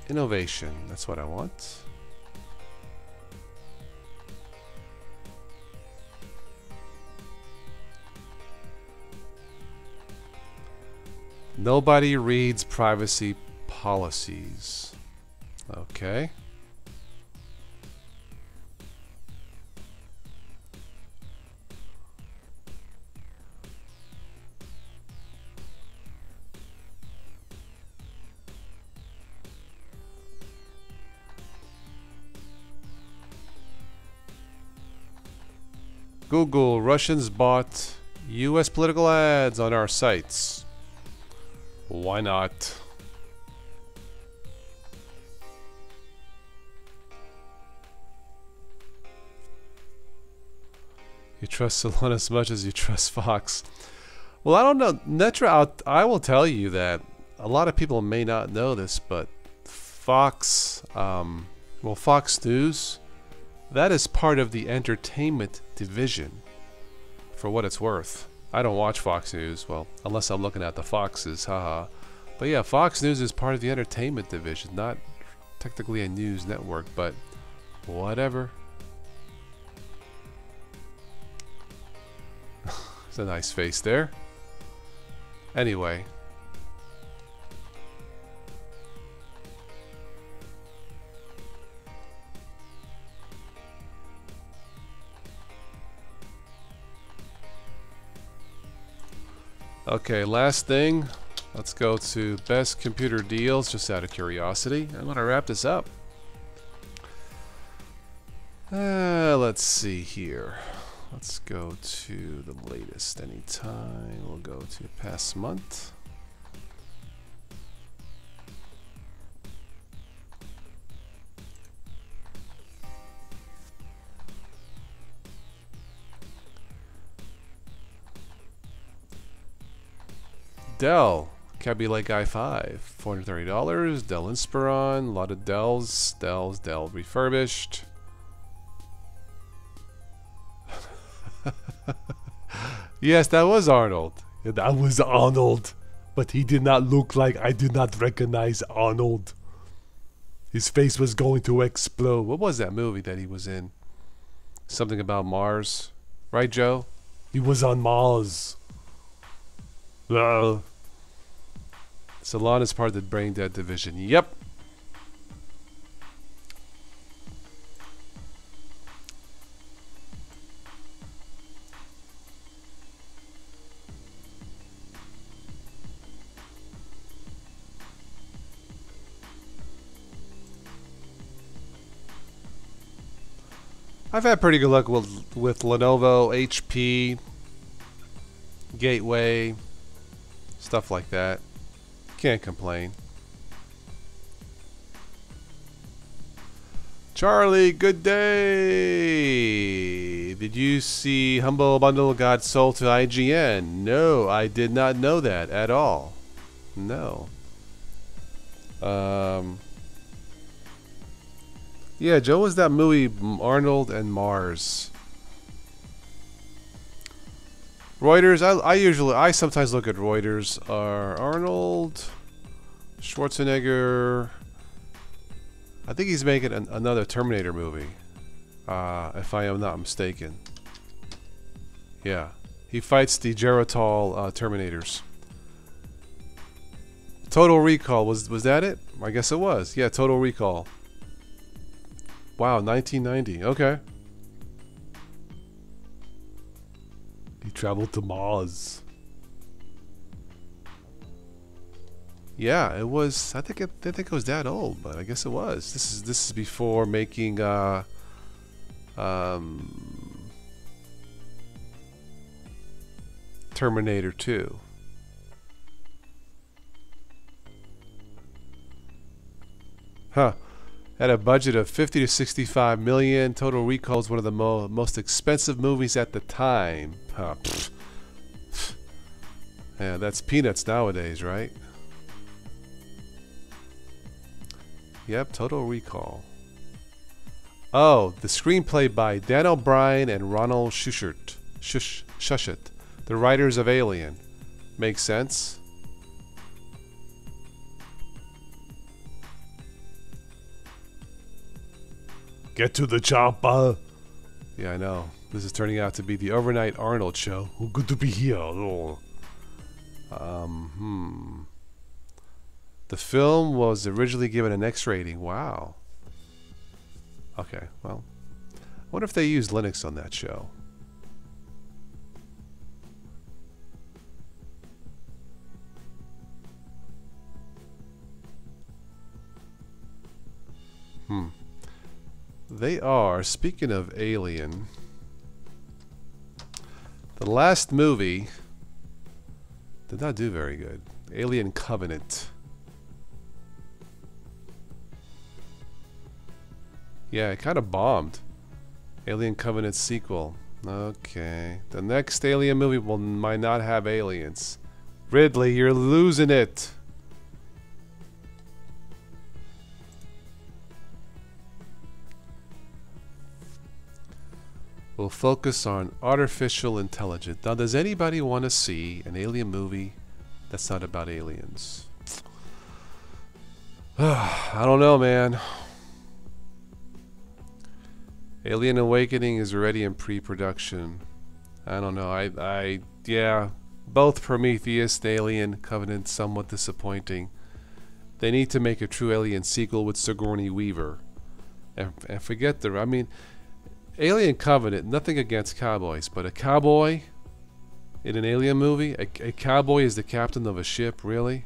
Innovation, that's what I want. Nobody reads privacy policies. Okay. Google, Russians bought US political ads on our sites. Why not? You trust Salon as much as you trust Fox. Well, I don't know. Netra, I will tell you that a lot of people may not know this, but Fox, well, Fox News, that is part of the entertainment division, for what it's worth. I don't watch Fox News, well, unless I'm looking at the Foxes, haha. But yeah, Fox News is part of the entertainment division, not technically a news network, but whatever. It's a nice face there. Anyway. Okay, last thing. Let's go to best computer deals, just out of curiosity. I'm gonna wrap this up. Let's see here. Let's go to the latest anytime. We'll go to past month. Dell Kaby Lake i5, $430. Dell Inspiron, a lot of Dell refurbished. Yes, that was Arnold. Yeah, that was Arnold. But he did not look like, I did not recognize Arnold. His face was going to explode. What was that movie that he was in? Something about Mars. Right, Joe? He was on Mars. Salon is part of the Brain Dead division. Yep. I've had pretty good luck with Lenovo, HP, Gateway, stuff like that. Can't complain. Charlie, good day. Did you see Humble Bundle got sold to IGN? No, I did not know that at all. No. Yeah, Joe, was that movie Arnold and Mars? Reuters, I sometimes look at Reuters. Arnold Schwarzenegger, I think he's making another Terminator movie, if I am not mistaken. Yeah, he fights the Geritol Terminators. Total Recall, was that it? I guess it was. Yeah, Total Recall. Wow, 1990. Okay. He traveled to Mars. Yeah, it was. I didn't think it was that old, but I guess it was. This is before making Terminator 2. Huh. Had a budget of 50 to 65 million. Total Recall is one of the most expensive movies at the time. Huh. Yeah, that's peanuts nowadays, right? Yep, Total Recall. Oh, the screenplay by Dan O'Brien and Ronald Shusett, the writers of Alien. Makes sense. Get to the chopper. Yeah, I know. This is turning out to be the Overnight Arnold show. Oh, good to be here. Oh. The film was originally given an X rating. Wow. Okay, well. I wonder if they used Linux on that show. They are, speaking of Alien, the last movie did not do very good. Alien Covenant. Yeah, it kind of bombed. Alien Covenant sequel. Okay. The next Alien movie might not have aliens. Ridley, you're losing it. We'll focus on artificial intelligence. Now, does anybody want to see an alien movie that's not about aliens? I don't know, man. Alien Awakening is already in pre-production. I don't know. Yeah, both Prometheus and Alien Covenant somewhat disappointing. They need to make a true Alien sequel with Sigourney Weaver. And forget I mean, Alien Covenant, nothing against cowboys, but a cowboy in an alien movie? A cowboy is the captain of a ship, really?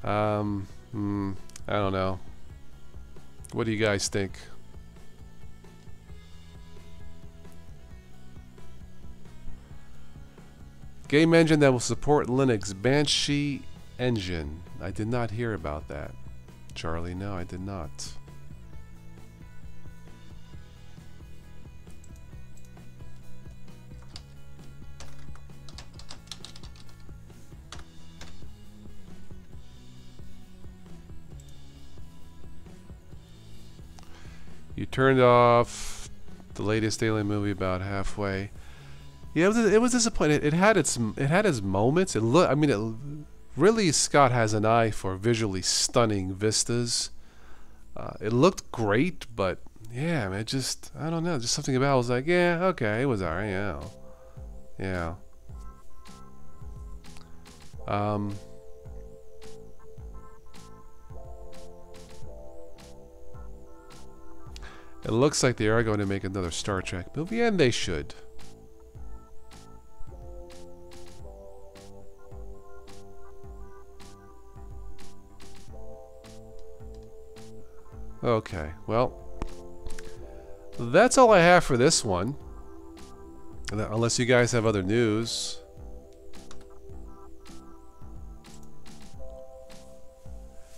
I don't know. What do you guys think? Game engine that will support Linux, Banshee engine. I did not hear about that. Charlie, no, I did not. You turned off the latest Alien movie about halfway. Yeah, it was disappointing. It had its moments. I mean, really, Scott has an eye for visually stunning vistas. It looked great, but yeah, man, I don't know, just something about it was like, yeah, okay, it was alright, yeah, yeah. It looks like they are going to make another Star Trek movie, and they should. Okay, well, that's all I have for this one. Unless you guys have other news.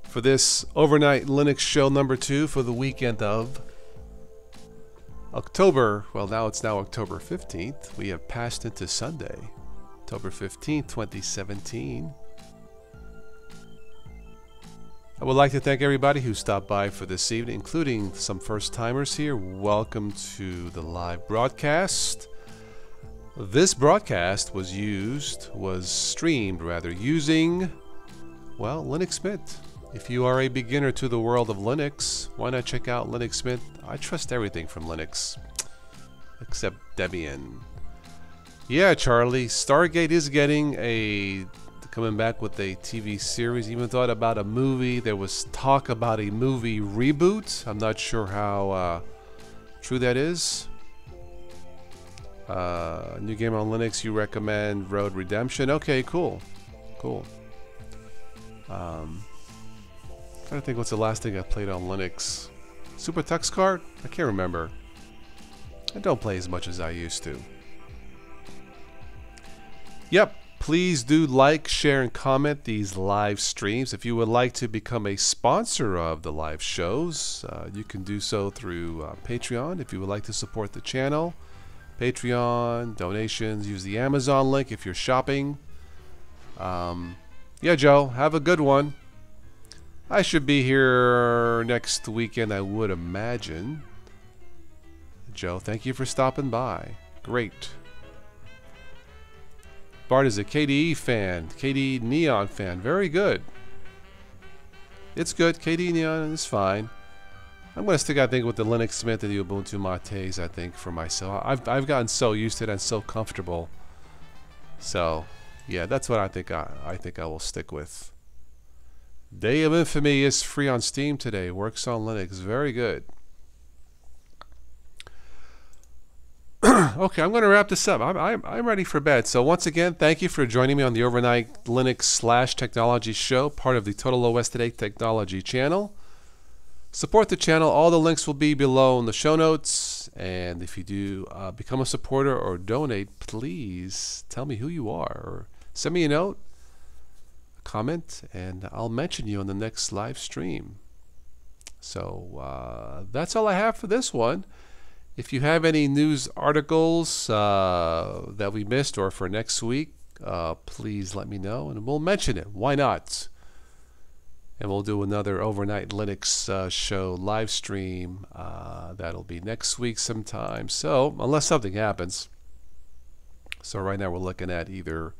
For this overnight Linux show number 2 for the weekend of October, well, it's now October 15th. We have passed into Sunday, October 15th, 2017. I would like to thank everybody who stopped by for this evening, including some first-timers here. Welcome to the live broadcast. This broadcast was streamed using, well, Linux Mint. If you are a beginner to the world of Linux, why not check out Linux Mint? I trust everything from Linux, except Debian. Yeah, Charlie, Stargate is coming back with a TV series. Even thought about a movie. There was talk about a movie reboot. I'm not sure how true that is. New game on Linux you recommend, Road Redemption. Okay, cool. Trying to think what's the last thing I played on Linux. Super Tux Kart? I can't remember. I don't play as much as I used to. Yep, please do like, share, and comment these live streams. If you would like to become a sponsor of the live shows, you can do so through Patreon. If you would like to support the channel, Patreon, donations, use the Amazon link if you're shopping. Yeah, Joe, have a good one. I should be here next weekend, I would imagine. Joe, thank you for stopping by. Great. Bart is a KDE fan, KDE Neon fan. Very good. It's good. KDE Neon is fine. I'm going to stick, I think, with the Linux Mint and the Ubuntu Mates, I think, for myself. I've gotten so used to it and so comfortable. So, yeah, that's what I think I will stick with. Day of Infamy is free on Steam today. Works on Linux. Very good. Okay, I'm going to wrap this up. I'm ready for bed. So once again, thank you for joining me on the Overnight Linux / Technology show, part of the Total OS Today Technology channel. Support the channel. All the links will be below in the show notes. And if you do become a supporter or donate, please tell me who you are or send me a note, a comment, and I'll mention you on the next live stream. So that's all I have for this one. If you have any news articles that we missed or for next week, please let me know and we'll mention it. Why not? And we'll do another Overnight Linux show live stream. That'll be next week sometime. So, unless something happens. So right now we're looking at either,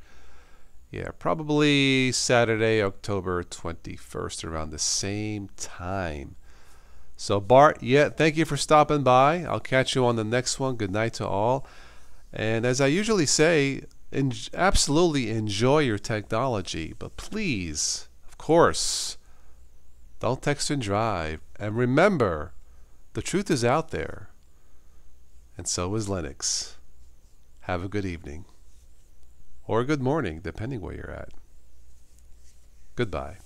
probably Saturday, October 21st, around the same time. So Bart, thank you for stopping by. I'll catch you on the next one. Good night to all. And as I usually say, absolutely enjoy your technology. But please, of course, don't text and drive. And remember, the truth is out there. And so is Linux. Have a good evening. Or a good morning, depending where you're at. Goodbye.